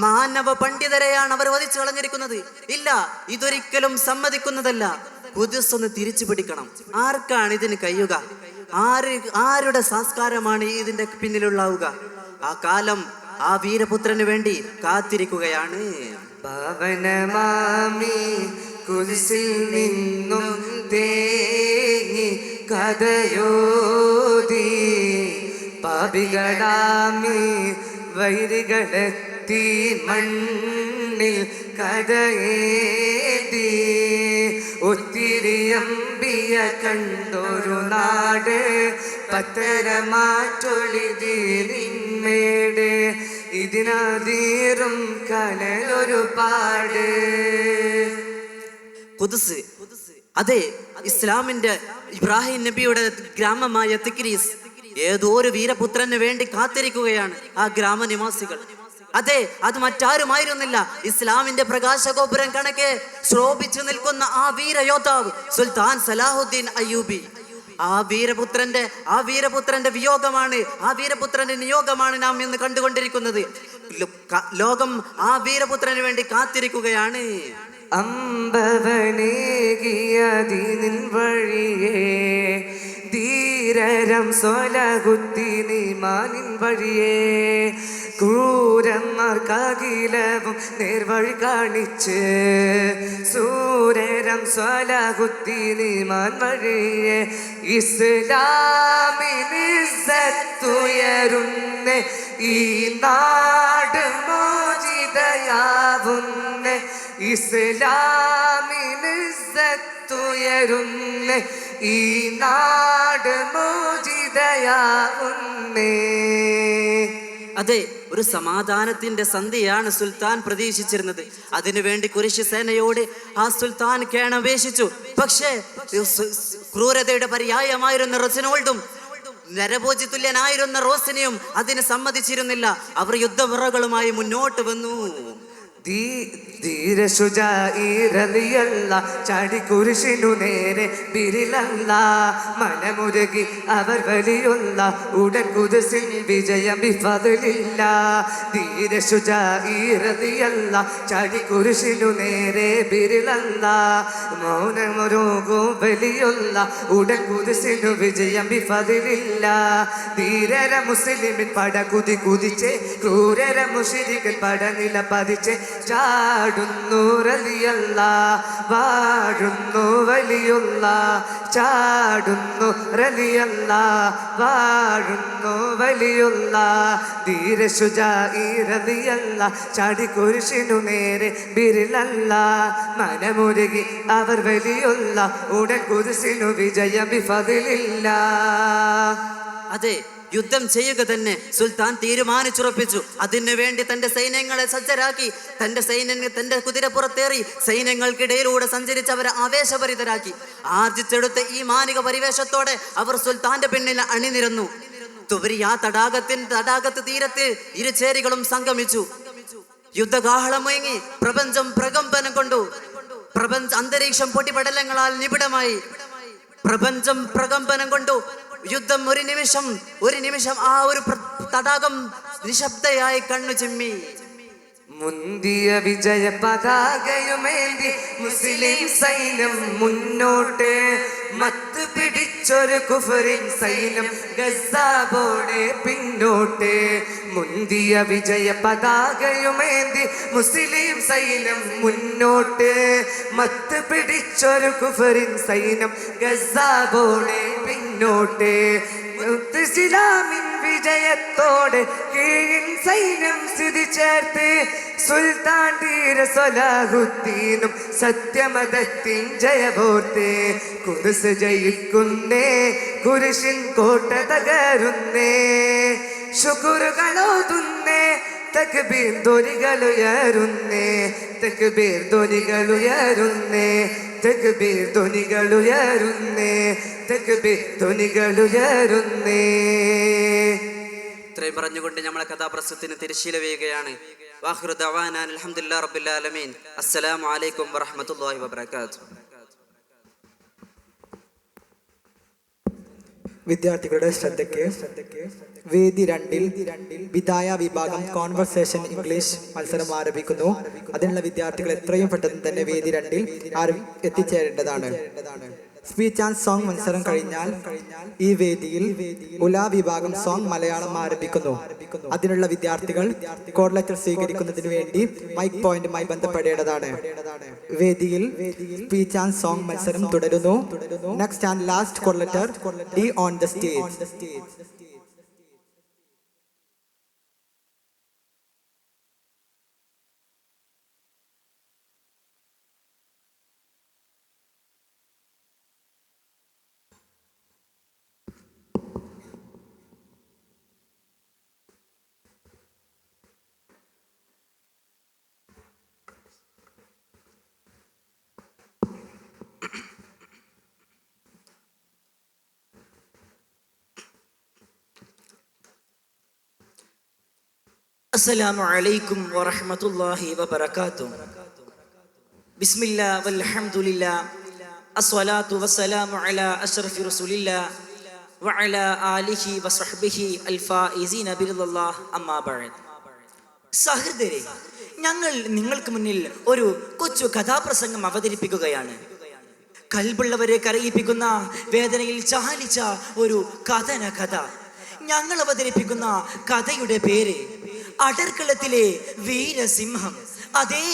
മാനവ പണ്ഡിതരെയാണ് അവർ വധിച്ചു കളഞ്ഞിരിക്കുന്നത്. ഇല്ല, ഇതൊരിക്കലും സമ്മതിക്കുന്നതല്ല. ഖുദ്സ് ഒന്ന് തിരിച്ചു പിടിക്കണം. ആർക്കാണ് ഇതിന് കഴിയുക? ആരുടെ സംസ്കാരമാണ് ഇതിന്റെ പിന്നിലുള്ളാവുക? ആ കാലം ആ വീരപുത്രന് വേണ്ടി കാത്തിരിക്കുകയാണ്. പാവനമാമി കുരിശിൽ നിന്നും തേങ്ങി കഥയോതി പാപികളാമി വൈരികളെത്തി മണ്ണിൽ കഥയേറ്റി. ഒത്തിരി അമ്പിയ കണ്ടൊരു നാട് പത്തരമാറ്റൊളിതിന്മേട് ഇതിനതീറും കനലൊരുപാട്. ഖുദ്സ്, അതെ, ഇസ്ലാമിന്റെ ഇബ്രാഹിം നബിയുടെ ഗ്രാമമായ തിക്രീസ്. ഏതോ ഒരു വീരപുത്രന് വേണ്ടി കാത്തിരിക്കുകയാണ് ആ ഗ്രാമനിവാസികൾ. അതെ, അത് മറ്റാരുമായിരുന്നില്ല, ഇസ്ലാമിന്റെ പ്രകാശഗോപുരം കണക്കെ ശോഭിച്ചു നിൽക്കുന്ന ആ വീരയോദ്ധാവ് സുൽത്താൻ സലാഹുദ്ദീൻ അയ്യൂബി. ആ വീരപുത്രന്റെ വിയോഗമാണ്, ആ വീരപുത്രന്റെ നിയോഗമാണ് നാം ഇന്ന് കണ്ടുകൊണ്ടിരിക്കുന്നത്. ലോകം ആ വീരപുത്രന് വേണ്ടി കാത്തിരിക്കുകയാണ്. അമ്പവനേകിയതിൻ വഴിയേ ധീരരം സൊലകുത്തി നീമാനിൻ വഴിയേ ക്രൂരന്മാർക്കകിലവും നേർവഴി കാണിച്ച് സൂരരം സ്വലാഹുദ്ദീനിമാൻ വഴിയെ ഇസ്ലാമിനിസ്സത്തുയരുന്നേ ഈ നാട് മോചിതയാവുന്നേ ഇസ്ലാമിനിസ്സത്തുയരുന്നേ ഈ നാട് മോചിതയാവുന്നേ. അതെ, ഒരു സമാധാനത്തിന്റെ സന്ധിയാണ് സുൽത്താൻ പ്രതീക്ഷിച്ചിരുന്നത്. അതിനുവേണ്ടി കുരിശ് സേനയോട് ആ സുൽത്താൻ കേണപേക്ഷിച്ചു. പക്ഷേ ക്രൂരതയുടെ പര്യായമായിരുന്ന റസിനോൾഡും നരഭോജി തുല്യനായിരുന്ന റോസിനെയും അതിന് സമ്മതിച്ചിരുന്നില്ല. അവർ യുദ്ധവിറകളുമായി മുന്നോട്ട് വന്നു. ധീരശുചായിരലിയല്ല ചാടി കുരിശിനു നേരെ ബിരിലല്ല മനമുരുകി അവർ വലിയുള്ള ഉടൻ കുതിസിൻ വിജയം ബിഫദിലില്ല. ധീരശുചായിരലിയല്ല ചാടി കുരിശിനു നേരെ ബിരിലല്ല മൗനമൊരുകോ വലിയുള്ള ഉടൻ കുതിസിനു വിജയം ബിഫദിലില്ല. ധീരര മുസ്ലിമിൻ പട കുതിച്ചേ ക്രൂരര മുശ്രികൻ പട നില പതിച്ചേ ചാടുന്നു റളിയല്ല വാഴുന്നു വലിയുള്ള ചാടുന്നു റളിയല്ല വാഴുന്നു വലിയുള്ള. ധീരശുചായി റളിയല്ല ചാടി കുരിശിനു നേരെ ബിരിലല്ല മനമുരുകി അവർ വലിയുള്ള ഉടൻ കുരിശിനു വിജയം ബിഫദിലില്ല. അതെ, യുദ്ധം ചെയ്യുക തന്നെ സുൽത്താൻ തീരുമാനിച്ചുറപ്പിച്ചു. അതിനു വേണ്ടി തന്റെ സൈന്യങ്ങളെ സജ്ജരാക്കി. തന്റെ കുതിരപ്പുറത്തേറി സൈന്യങ്ങൾക്കിടയിലൂടെ സഞ്ചരിച്ച് അവരെ ആവേശഭരിതരാക്കി. ആർജിച്ചെടുത്ത ഈ മാനിക പരിവേഷത്തോടെ അവർ സുൽത്താന്റെ പിന്നിൽ അണിനിരന്നു. തുവരിയാ തടാകത്ത് തീരത്ത് ഇരുചേരികളും സംഗമിച്ചു. യുദ്ധകാഹളം മുഴങ്ങി. പ്രപഞ്ചം പ്രകമ്പനം കൊണ്ടു. അന്തരീക്ഷം പൊട്ടിപടലങ്ങളാൽ നിബിഡമായി. പ്രപഞ്ചം പ്രകമ്പനം കൊണ്ടു. യുദ്ധം ഒരു നിമിഷം ആ ഒരു തടാകം നിശബ്ദയായി കണ്ണു ചിമ്മി. മുന്തിയ വിജയ പതാകയുമേന്തി മുസ്ലിം സൈന്യം മുന്നോട്ട് മത്ത് പിടിച്ചൊരു കുഫറിൻ സൈന്യം ഗസാബോടെ പിന്നോട്ട്. മുന്തിയ വിജയ പതാകയുമേന്തി മുസ്ലിം സൈന്യം മുന്നോട്ട് മത്ത് പിടിച്ചൊരു കുഫറിൻ സൈന്യം ഗസാബോടെ പിന്നോട്ട്. ഇസ്ലാമിൻ വിജയത്തോടെ കീഴിൻ സൈന്യം സ്ഥിതി ചേർത്ത് സുൽത്താൻ ധീര സ്വലാഹുദ്ദീനും സത്യമതത്തിൻ ജയബോർത്ത്. കുരിശ് ജയിക്കുന്നേ കുരിശിൻ കോട്ട തകരുന്നേ ശുക്റുകളോതുന്നേ തക്ബീർ ധ്വനികളുയരുന്നേ തക്ബീർ ധ്വനികളുയരുന്നേ തക്ബീർ ധ്വനികളുയരുന്നേ തക്ബീർ ധ്വനികളുയരുന്നേ. ഇത്രയും പറഞ്ഞുകൊണ്ട് നമ്മളെ കഥാപ്രസത്തിന് തിരശ്ശീല വീഴുകയാണ്. വാഖിറു ദഅവാനാ അൽഹംദുലില്ലാഹി റബ്ബിൽ ആലമീൻ. അസ്സലാമു അലൈക്കും വറഹ്മത്തുള്ളാഹി വബറകാതുഹു. വിദ്യാർത്ഥികളുടെ ശ്രദ്ധയ്ക്ക് വേദി 2-ൽ വിദായ വിഭാഗം കോൺവെർസേഷൻ ഇംഗ്ലീഷ് മത്സരം ആരംഭിക്കുന്നു. അതിനുള്ള വിദ്യാർത്ഥികൾ എത്രയും പെട്ടെന്ന് തന്നെ വേദി 2-ൽ എത്തിച്ചേരേണ്ടതാണ്. സ്പീച്ച് ആൻഡ് സോങ് മത്സരം കഴിഞ്ഞാൽ ഈ വേദിയിൽ ഉലാ വിഭാഗം സോങ് മലയാളം ആരംഭിക്കുന്നു. അതിനുള്ള വിദ്യാർത്ഥികൾ കോഡ് ലെറ്റർ സ്വീകരിക്കുന്നതിന് വേണ്ടി മൈക്ക് പോയിന്റുമായി ബന്ധപ്പെടേണ്ടതാണ്. വേദിയിൽ സ്പീച്ച് ആൻഡ് സോങ് മത്സരം തുടരുന്നു. Next and last code letter D on the stage. അസ്സലാമു അലൈക്കും വറഹ്മത്തുള്ളാഹി വബറകാതുഹു. ബിസ്മില്ലാ വൽഹംദുലില്ലാ അസ്സലാത്തു വസ്സലാമു അലാ അഷ്റഫി റസൂലില്ലാ വഅലാ ആലിഹി വസഹ്ബിഹി അൽഫായിസീന ബിറളില്ലാഹ് അമ്മാ ബഅദ്. സഹൃദയരെ, ഞങ്ങൾ നിങ്ങൾക്ക് മുന്നിൽ ഒരു കൊച്ചു കഥാപ്രസംഗം അവതരിപ്പിക്കുകയാണ്. കൽബുള്ളവരെ കരയിപ്പിക്കുന്ന വേദനയിൽ ചാലിച്ച ഒരു കഥന കഥ. ഞങ്ങൾ അവതരിപ്പിക്കുന്ന കഥയുടെ പേര് അടർക്കളത്തിലെ വീരസിംഹം. അതേ,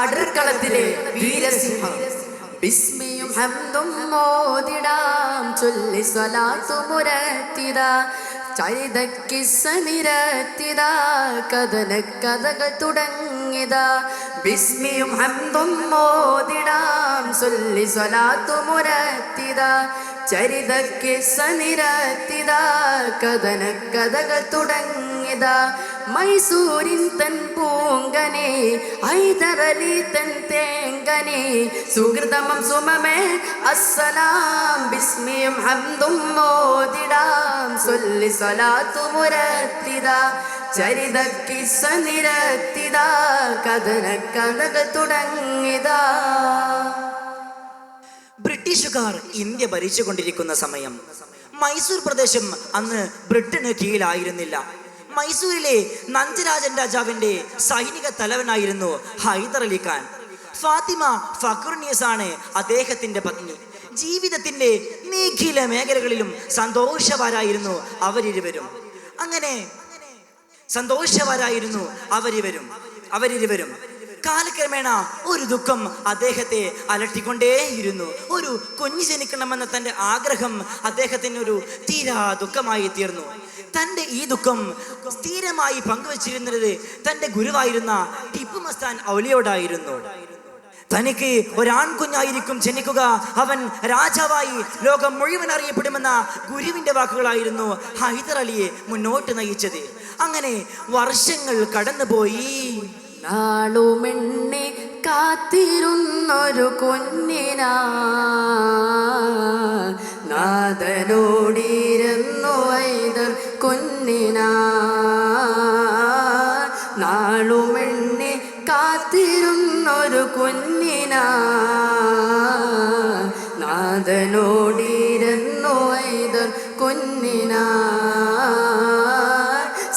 അടർക്കളത്തിലെ വീരസിംഹം. ബിസ്മിയും ഹംദും മോദിടാം, ചൊല്ലി സ്വലാത്തു മുരത്തിതാ, ചരിതക്കിസ്സ നിരത്തിതാ, കഥകൾ തുടങ്ങിതാ. ബിസ്മിയും ഹംദും മോദിടാം, ചൊല്ലി സ്വലാത്തു മുരത്തിതാ, ചരിതക്കിസ്സ നിരത്തിതാ, കഥകൾ തുടങ്ങിതാ. മൈസൂരിൻ തൻ പൂങ്കനെ, ഹൈദരലി തൻ തേങ്കനെ, സുഹൃതമം സുമമേ അസ്സലാം. ബിസ്മിയും ഹംദും മോദിടാം, ചൊല്ലി സ്വലാത്തു മുരത്തിതാ, ചരിതക്കിസ്സ നിരത്തിതാ, കഥകൾ തുടങ്ങിതാ. ബ്രിട്ടീഷുകാർ ഇന്ത്യ ഭരിച്ചുകൊണ്ടിരിക്കുന്ന സമയം മൈസൂർ പ്രദേശം അന്ന് ബ്രിട്ടന് കീഴിലായിരുന്നില്ല. മൈസൂരിലെ നഞ്ചരാജൻ രാജാവിന്റെ സൈനിക തലവനായിരുന്നു ഹൈദർ അലി ഖാൻ. ഫാത്തിമ ഫഖറുന്നീസ ആണ് അദ്ദേഹത്തിന്റെ പത്നി. ജീവിതത്തിന്റെ നിഖില മേഖലകളിലും സന്തോഷവാരായിരുന്നു അവരിരുവരും. അങ്ങനെ സന്തോഷവാരായിരുന്നു അവരിരുവരും. കാലക്രമേണ ഒരു ദുഃഖം അദ്ദേഹത്തെ അലട്ടിക്കൊണ്ടേയിരുന്നു. ഒരു കുഞ്ഞ് ജനിക്കണമെന്ന തൻ്റെ ആഗ്രഹം അദ്ദേഹത്തിന് ഒരു തീരാ ദുഃഖമായി തീർന്നു. തൻ്റെ ഈ ദുഃഖം സ്ഥിരമായി പങ്കുവച്ചിരുന്നത് തൻ്റെ ഗുരുവായിരുന്ന ടിപ്പു മസ്താൻ ഔലിയോടായിരുന്നു. തനിക്ക് ഒരാൺകുഞ്ഞായിരിക്കും ജനിക്കുക, അവൻ രാജാവായി ലോകം മുഴുവൻ അറിയപ്പെടുമെന്ന ഗുരുവിന്റെ വാക്കുകളായിരുന്നു ഹൈദർ അലിയെ മുന്നോട്ട് നയിച്ചത്. അങ്ങനെ വർഷങ്ങൾ കടന്നുപോയി. നാളുമെണ്ണി കാത്തിരുന്നൊരു കുഞ്ഞിനാ, നാഥനോടിരുന്നു ഹൈദർ കുഞ്ഞിനാ. നാളുമെണ്ണി കാത്തിരുന്നൊരു കുഞ്ഞിനാ, നാഥനോടിരുന്നു ഹൈദർ കുഞ്ഞിനാ.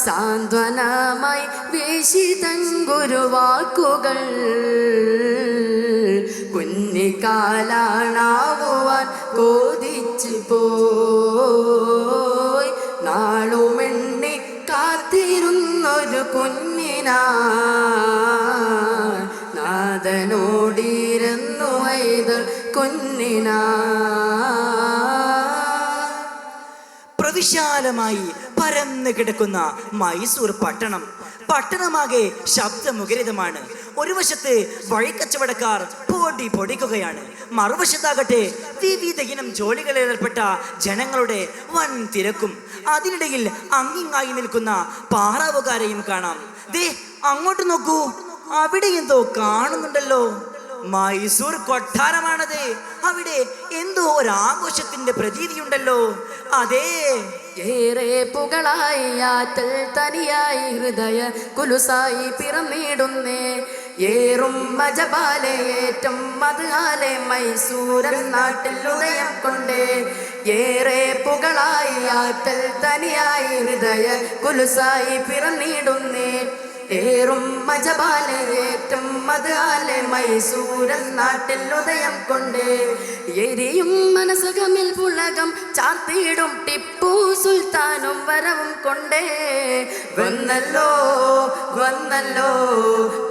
സാന്ത്വനമായി വീശി തൻ ഗുരുവാക്കുകൾ, കുഞ്ഞിക്കാലാണാവുവാൻ കോതിച്ചു പോയി. നാളുമെണ്ണി കാത്തിരുന്നൊരു കുഞ്ഞിനാ, നാഥനോടിരുന്നു ഹൈദർ കുഞ്ഞിനാ. പ്രവിശാലമായി പരന്നു കിടക്കുന്ന മൈസൂർ പട്ടണമാകെ ശബ്ദമുഖരിതമാണ്. ഒരു വശത്ത് വഴിക്കച്ചവടക്കാർ പൊടിക്കുകയാണ്, മറുവശത്താകട്ടെ വിവിധ ഇനം ജോലികളിൽ ഏർപ്പെട്ട ജനങ്ങളുടെ വൻ തിരക്കും. അതിനിടയിൽ അങ്ങിങ്ങായി നിൽക്കുന്ന പാറാവുകാരെയും കാണാം. ദേ അങ്ങോട്ട് നോക്കൂ, അവിടെ എന്തോ കാണുന്നുണ്ടല്ലോ. മൈസൂർ കൊട്ടാരമാണത്. അവിടെ എന്തോ ഒരാഘോഷത്തിന്റെ പ്രതീതിയുണ്ടല്ലോ. അതേ, ഏറെ പുകളായി ആറ്റൽ തനിയായി ഹൃദയ കുലുസായി പിറന്നിടുന്നേ. ഏറും മജപാലയേറ്റം മതുകാലെ മൈസൂരൻ നാട്ടിൽ ഉദയം കൊണ്ടേ. ഏറെ പുകളായി ആറ്റൽ തനിയായി ഹൃദയ കുലുസായി പിറന്നിടുന്നേ. ഏറും മജപാലയേറ്റം മതുകാലെ മൈസൂരൻ നാട്ടിൽ ഉദയം കൊണ്ടേ. എരിയും മനസകമിൽ പുളകം ചാർത്തിയിടും ടിപ്പു സുൽത്താനും വരവും കൊണ്ടേ. വന്നല്ലോ വന്നല്ലോ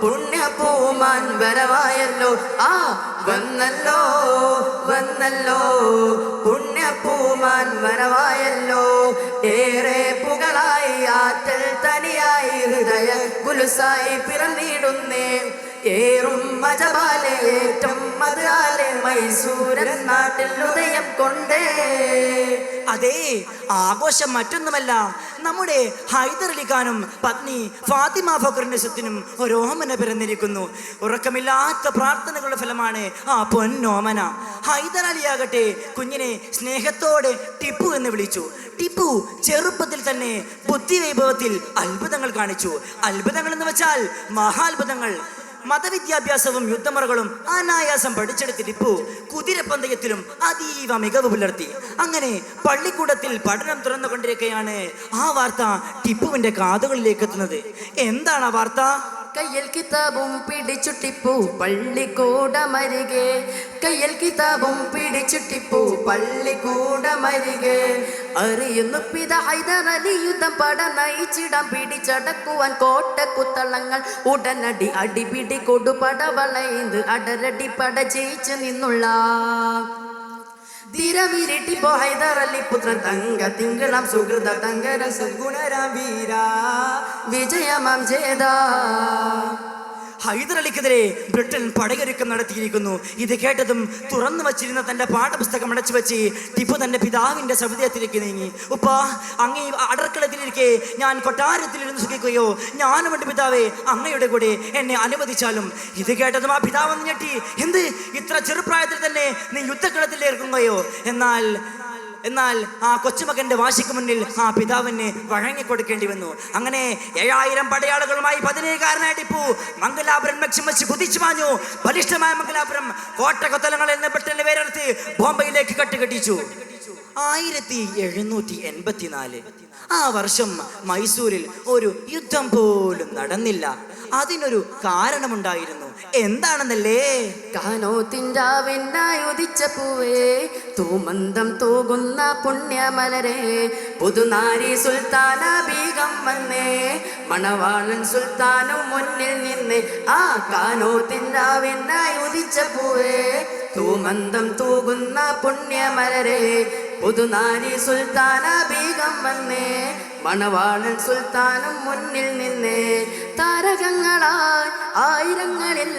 പുണ്യപൂമാൻ വരവായല്ലോ. ആ വന്നല്ലോ വന്നല്ലോ പുണ്യപൂമാൻ വരവായല്ലോ. ഏറെ പുകളായി ആറ്റൽ തനിയായി ഹൃദയ കുലുസായി പിറന്നിടുന്നേ. ഏറും മജപാലയേറ്റം മതുകാലെ മൈസൂരൻ നാട്ടിൽ ഉദയം കൊണ്ടേ. അതേ, ആഘോഷം മറ്റൊന്നുമല്ല, നമ്മുടെ ഹൈദർ അലി ഖാനും പത്നി ഫാത്തിമ ഫഖറുന്നീസത്തിനും ഒരു ഓമന പിറന്നിരിക്കുന്നു. ഉറക്കമില്ലാത്ത പ്രാർത്ഥനകളുടെ ഫലമാണ് ആ പൊന്നോമന. ഹൈദർ അലിയാകട്ടെ കുഞ്ഞിനെ സ്നേഹത്തോടെ ടിപ്പു എന്ന് വിളിച്ചു. ടിപ്പു ചെറുപ്പത്തിൽ തന്നെ ബുദ്ധിവൈഭവത്തിൽ അത്ഭുതങ്ങൾ കാണിച്ചു. അത്ഭുതങ്ങൾ എന്ന് വെച്ചാൽ മഹാത്ഭുതങ്ങൾ. മതവിദ്യാഭ്യാസവും യുദ്ധമുറകളും അനായാസം പഠിച്ചെടുത്ത് ടിപ്പു കുതിരപ്പന്തയത്തിലും അതീവ മികവ് പുലർത്തി. അങ്ങനെ പള്ളിക്കൂടത്തിൽ പഠനം തുറന്നുകൊണ്ടിരിക്കുകയാണ് ആ വാർത്ത ടിപ്പുവിന്റെ കാതുകളിലേക്ക് എത്തുന്നത്. എന്താണ് ആ വാർത്ത? കയ്യിൽ കിതാബും പിടിച്ചു ടിപ്പു പള്ളിക്കൂടമരികെ കയ്യിൽ കിതാബും പിടിച്ചു ടിപ്പു പള്ളിക്കൂടമരികെ അറിയുന്നു പിത ഹൈദരലി യുദ്ധം പട നയിച്ചിടം പിടിച്ചടക്കുവാൻ കോട്ടക്കുത്തളങ്ങൾ ഉടനടി അടിപിടി കൊടുപട വളൈന്ത് അടരടി പട ജയിച്ചു നിന്നുള്ള ധീരവിരിട്ടി ഹൈദരലി പുത്രൻ തങ്ക തിങ്കളാം സുഹൃത തങ്കര സദ്ഗുണരാം വീര വിജയമാം ജേതാ. ഹൈദരലിക്കെതിരെ ബ്രിട്ടൻ പടയൊരുക്കം നടത്തിയിരിക്കുന്നു. ഇത് കേട്ടതും തുറന്നു വച്ചിരുന്ന തന്റെ പാഠപുസ്തകം അടച്ചു വെച്ച് ടിപ്പു തന്റെ പിതാവിന്റെ സൗദയത്തിലേക്ക് നീങ്ങി. ഉപ്പ, അങ്ങേ അടർക്കളത്തിലിരിക്കെ ഞാൻ കൊട്ടാരത്തിലിരുന്ന് സുഖിക്കുകയോ? ഞാനും എൻ്റെ പിതാവേ അങ്ങയുടെ കൂടെ എന്നെ അനുവദിച്ചാലും. ഇത് കേട്ടതും ആ പിതാവ് ഞെട്ടി. എന്ത്, ഇത്ര ചെറുപ്രായത്തിൽ തന്നെ നീ യുദ്ധക്കളത്തിലേർക്കുകയോ? എന്നാൽ ആ കൊച്ചുമകന്റെ വാശിക്ക് മുന്നിൽ ആ പിതാവിന് വഴങ്ങിക്കൊടുക്കേണ്ടി വന്നു. അങ്ങനെ 7000 പടയാളികളുമായി 11-കാരനായ ടിപ്പു മംഗലാപുരം ലക്ഷ്യം വെച്ച് കുതിച്ചു മാഞ്ഞു. ബലിഷ്ഠമായ മംഗലാപുരം കോട്ടകൊത്തലങ്ങളിൽ നിന്ന് പെട്ടെന്ന് വേരെടുത്ത് ബോംബെയിലേക്ക് കെട്ടിച്ചു. 1784 ആ വർഷം മൈസൂരിൽ ഒരു യുദ്ധം പോലും നടന്നില്ല. അതിനൊരു കാരണമുണ്ടായിരുന്നു. എന്താണെന്നല്ലേ? കാനോത്തിൻ്റാവിനായി ഉദിച്ച പൂവേ, തൂമന്തം തൂകുന്ന പുണ്യമലരെ, പുതുനാരി സുൽത്താന ബീഗം വന്നേ, മണവാളൻ സുൽത്താനും മുന്നിൽ നിന്ന്. ആ കാനോത്തിൻ്റാവിനായി ഉദിച്ച പൂവേ, തൂമന്തം തൂകുന്ന പുണ്യമലരെ, പുതുനാരി സുൽത്താന ബീഗം വന്നേ, മണവാളൻ സുൽത്താനും മുന്നിൽ നിന്ന്. താരകങ്ങളായി ആയിരങ്ങളിൽ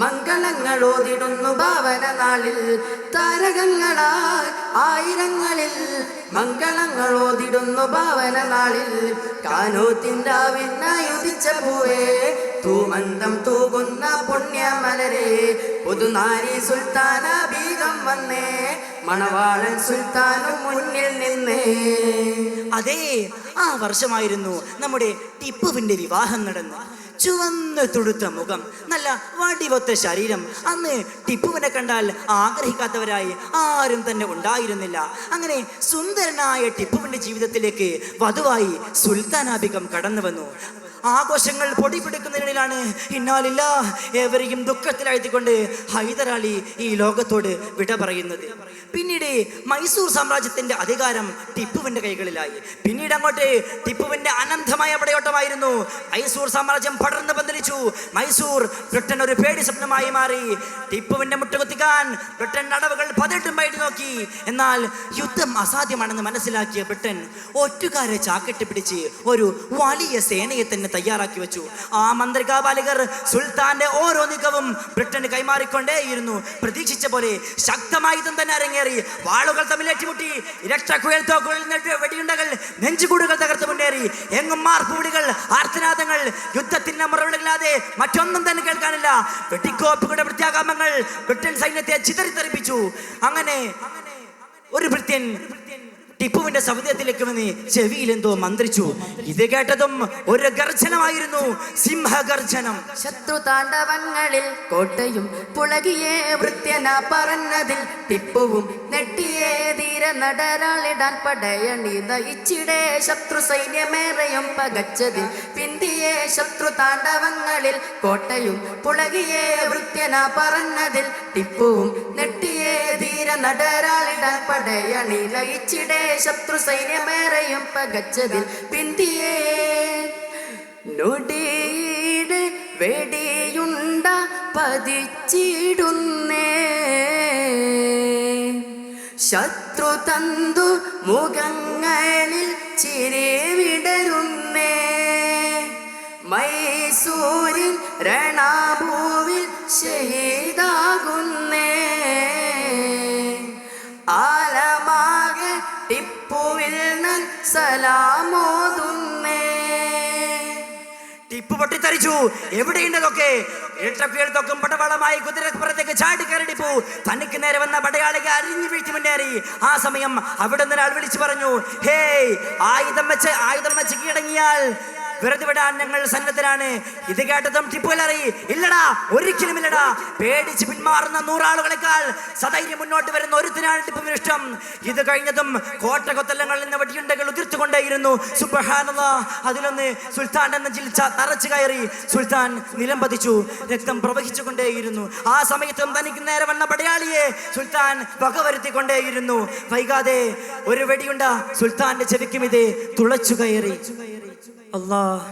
മംഗളങ്ങൾ ഓതിടുന്നു ഭാവന നാളിൽ. താരകങ്ങളായി ആയിരങ്ങളിൽ മംഗളങ്ങൾ ഓതിടുന്നു ഭാവന നാളിൽ. കാനോത്തിൻ്റാവിനായി ഉദിച്ച പൂവേ, തൂമന്തം തൂകുന്ന പുണ്യമലരെ, പുതുനാരി സുൽത്താന ബീഗം വന്നേ, മണവാളൻ സുൽത്താനും മുന്നിൽ നിന്നേ. അതേ, ആ വർഷമായിരുന്നു നമ്മുടെ ടിപ്പുവിന്റെ വിവാഹം നടന്നു. ചുവന്ന് തുടുത്ത മുഖം, നല്ല വടിവൊത്ത ശരീരം. അന്ന് ടിപ്പുവിനെ കണ്ടാൽ ആഗ്രഹിക്കാത്തവരായി ആരും തന്നെ ഉണ്ടായിരുന്നില്ല. അങ്ങനെ സുന്ദരനായ ടിപ്പുവിന്റെ ജീവിതത്തിലേക്ക് വധുവായി സുൽത്താന ബീഗം കടന്നു വന്നു. ആഘോഷങ്ങൾ പൊടിപിടിക്കുന്നതിനിടയിലാണ് ഇന്നാലില്ല ഏവരെയും ദുഃഖത്തിലാഴ്ത്തിക്കൊണ്ട് ഹൈദരാലി ഈ ലോകത്തോട് വിട പറയുന്നത്. പിന്നീട് മൈസൂർ സാമ്രാജ്യത്തിന്റെ അധികാരം ടിപ്പുവിന്റെ കൈകളിലായി. പിന്നീട് അങ്ങോട്ട് ടിപ്പുവിന്റെ അനന്തമായ പടയോട്ടമായിരുന്നു. മൈസൂർ സാമ്രാജ്യം പടർന്നു പന്തലിച്ചു. മൈസൂർ ബ്രിട്ടൻ ഒരു പേടി സ്വപ്നമായി മാറി. ടിപ്പുവിന്റെ മുട്ടുകുത്തിക്കാൻ ബ്രിട്ടൻ നടവുകൾ 18 നോക്കി. എന്നാൽ യുദ്ധം അസാധ്യമാണെന്ന് മനസ്സിലാക്കിയ ബ്രിട്ടൻ ഒറ്റുകാരെ ചാക്കിട്ട് പിടിച്ച് ഒരു വലിയ സേനയെ തന്നെ തയ്യാറാക്കി വെച്ചു. ആ മന്ത്രികാപാലികർ സുൽത്താന്റെ ഓരോ നീക്കവും ബ്രിട്ടന് കൈമാറിക്കൊണ്ടേയിരുന്നു. പ്രതീക്ഷിച്ച പോലെ ശക്തമായി തന്നെ അരങ്ങേറി. വാളുകൾ തമ്മിൽ ഏറ്റുമുട്ടി. ഇരട്ടക്കുഴൽ തോക്കുകളിൽ വെടിയുണ്ടകൾ നെഞ്ചുകൂടുകൾ തകർത്ത് മുന്നേറി. എങ്ങും മാർപ്പുവിളികൾ, ആർത്തനാദങ്ങൾ. യുദ്ധത്തിന്റെ മുറവിളികളാതെ മറ്റൊന്നും തന്നെ കേൾക്കാനില്ല. വെടിക്കോപ്പുകളുടെ പ്രത്യാഘാതങ്ങൾ ബ്രിട്ടൻ സൈന്യത്തെ ചിതറിത്തെറിപ്പിച്ചു. അങ്ങനെ ഒരു ഭൃത്യൻ ടിപ്പുവിന്റെ സൗദയത്തിലേക്ക് വന്ന് ചെവിയിൽ എന്തോ മന്ത്രിച്ചു. ഇത് കേട്ടതും ഒരു ഗർജനമായിരുന്നു, സിംഹഗർജനം. ശത്രു താണ്ഡവങ്ങളിൽ കോട്ടയും പുളകിയേ വൃത്യന പറഞ്ഞതിൽ ടിപ്പുവും നെട്ടിയേ ധീര നടരാളിടാൻ പടയണി നയിച്ചിടേ. ശത്രു സൈന്യമേറെയും പകച്ചതിൽ പിന്തിയേ. ശത്രു താണ്ഡവങ്ങളിൽ കോട്ടയും പുളകിയേ വൃത്യന പറഞ്ഞതിൽ ടിപ്പുവും നെട്ടിയേ ധീര നടരാളിടാൻ പടയണി നയിച്ചിടേ. ശത്രു സൈന്യമേറെയും പകച്ചതിൽ പിന്തിയേ. നൊടിയുടെ വെടിയുണ്ട പതിച്ചിടുന്നേ. ശത്രു തന്തു മുഖങ്ങളിൽ ചിരി വിടരുന്നേ. മൈസൂരിൽ രണഭൂവിൽ ഷഹീദാകുന്നേ. ആലമാകെ ടിപ്പുവിൽ നൻ സലാമോതുന്നേ. ടിപ്പു പൊട്ടിത്തെറിച്ചു. എവിടെയുണ്ടതൊക്കെ? ഇരട്ടക്കുഴൽത്തൊക്കും പടവളമായി കുതിരപ്പുറത്തേക്ക് ചാടിക്കയറി ടിപ്പു തനിക്ക് നേരെ വന്ന പടയാളിയെ അരിഞ്ഞു വീഴ്ത്തി മുന്നേറി. ആ സമയം അവിടെ നിന്ന് ഒരാൾ വിളിച്ചു പറഞ്ഞു, ഹേയ്, ആയുധം വെച്ച് കീഴടങ്ങിയാൽ വെറുതെ വിടാൻ ഞങ്ങൾ സന്നദ്ധരാണ്. ഇത് കേട്ടതും ടിപ്പുലറി, ഇല്ലടാ ഒരിക്കലും ഇല്ലടാ, പേടിച്ച് പിന്മാറുന്ന 100 ആളുകളെക്കാൾ സധൈര്യം മുന്നോട്ട് വരുന്ന ഒരുത്തിനാണ് ടിപ്പുവിന് ഇഷ്ടം. ഇത് കഴിഞ്ഞതും കോട്ട കൊത്തല്ലങ്ങളിൽ നിന്ന് വെടിയുണ്ടകൾ ഉതിർത്തുകൊണ്ടേയിരുന്നു. സുബ്ഹാനല്ലാഹ്, അതിലൊന്ന് സുൽത്താന്റെ നെഞ്ചിൽ തറച്ചു കയറി. സുൽത്താൻ നിലം പതിച്ചു, രക്തം പ്രവഹിച്ചുകൊണ്ടേയിരുന്നു. ആ സമയത്തും തനിക്ക് നേരെ വന്ന പടയാളിയെ സുൽത്താൻ വകവരുത്തിക്കൊണ്ടേയിരുന്നു. വൈകാതെ ഒരു വെടിയുണ്ട സുൽത്താന്റെ ചെവിക്കും ഇത് തുളച്ചു കയറി. അല്ലാഹ്,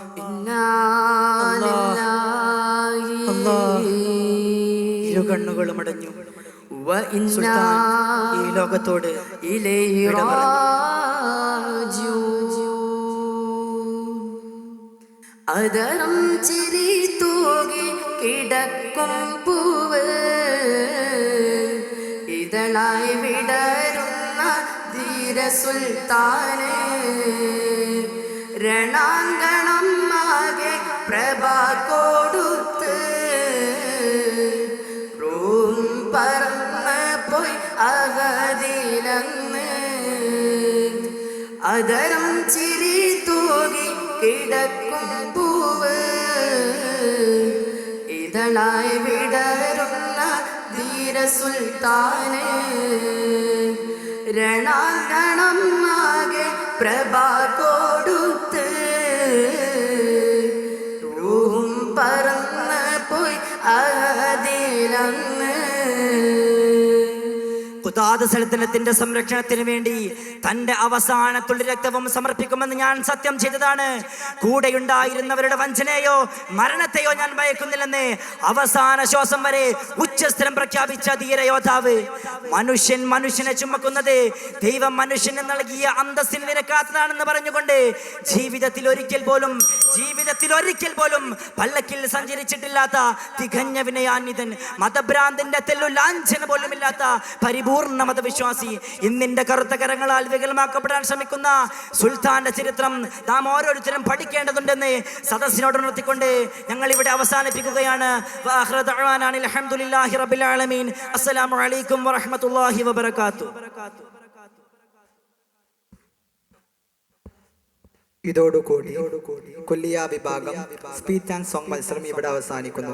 ഇരു കണ്ണുകളും അടഞ്ഞു. സുൽത്താൻ ഈ ലോകത്തോട് വിട പറഞ്ഞു. അതരം ചിരി തൂകി കിടക്കും പൂവ്, ഇതളായി വിടരുന്ന ധീര സുൽത്താന്, രണാങ്കണം ആകെ പ്രഭ കൊടുത്ത് റൂം പറന്ന് പോയി അകതിലന്ന്. അതരം ചിരി തൂകി കിടക്കും പൂവ്, ഇതളായി വിടരുന്ന ധീര സുൽത്താന്, രണാങ്കണം ആകെ പ്രഭ കൊടുത്ത് റൂം പറന്ന് പോയി അതിലന്ന്. ഖുദാദ് സൽത്തനത്തിന്റെ സംരക്ഷണത്തിന് വേണ്ടി തന്റെ അവസാന തുള്ളി രക്തവും സമർപ്പിക്കുമെന്ന് ഞാൻ സത്യം ചെയ്തതാണ്. കൂടെയുണ്ടായിരുന്നവരുടെ വഞ്ചനയോ മരണത്തെയോ ഞാൻ ഭയക്കുന്നില്ലെന്ന് അവസാന ശ്വാസം വരെ ഉച്ചസ്ഥലം പ്രഖ്യാപിച്ച ധീരയോദ്ധാവ്. മനുഷ്യൻ മനുഷ്യനെ ചുമക്കുന്നത് ദൈവം മനുഷ്യന് നൽകിയ അന്തസ്സിന് നിരക്കാത്തതാണെന്ന് പറഞ്ഞുകൊണ്ട് ജീവിതത്തിൽ ഒരിക്കൽ പോലും പല്ലക്കിൽ സഞ്ചരിച്ചിട്ടില്ലാത്ത തികഞ്ഞ വിനയാന്വിതൻ, മതഭ്രാന്തിന്റെ തെല്ലുലാഞ്ചന പോലും ഇല്ലാത്ത പരിപൂർണ മതവിശ്വാസി, ഇന്നിന്റെ കറുത്ത കരങ്ങളാൽ വികലമാക്കപ്പെടാൻ ശ്രമിക്കുന്ന സുൽത്താന്റെ ചരിത്രം നാം ഓരോരുത്തരും പഠിക്കേണ്ടതുണ്ടെന്ന് സദസ്സിനോട് ഉണർത്തിക്കൊണ്ട് ഞങ്ങൾ ഇവിടെ അവസാനിപ്പിക്കുകയാണ്. അൽഹംദുലില്ലാഹി റബ്ബിൽ ആലമീൻ. അസ്സലാമു അലൈക്കും വറഹ്മത്തുള്ളാഹി വബറകാതുഹു. ഇതോടുകൂടി കുല്ലിയ വിഭാഗം സ്പീച്ച് ആൻഡ് സോങ് മത്സരം ഇവിടെ അവസാനിക്കുന്നു.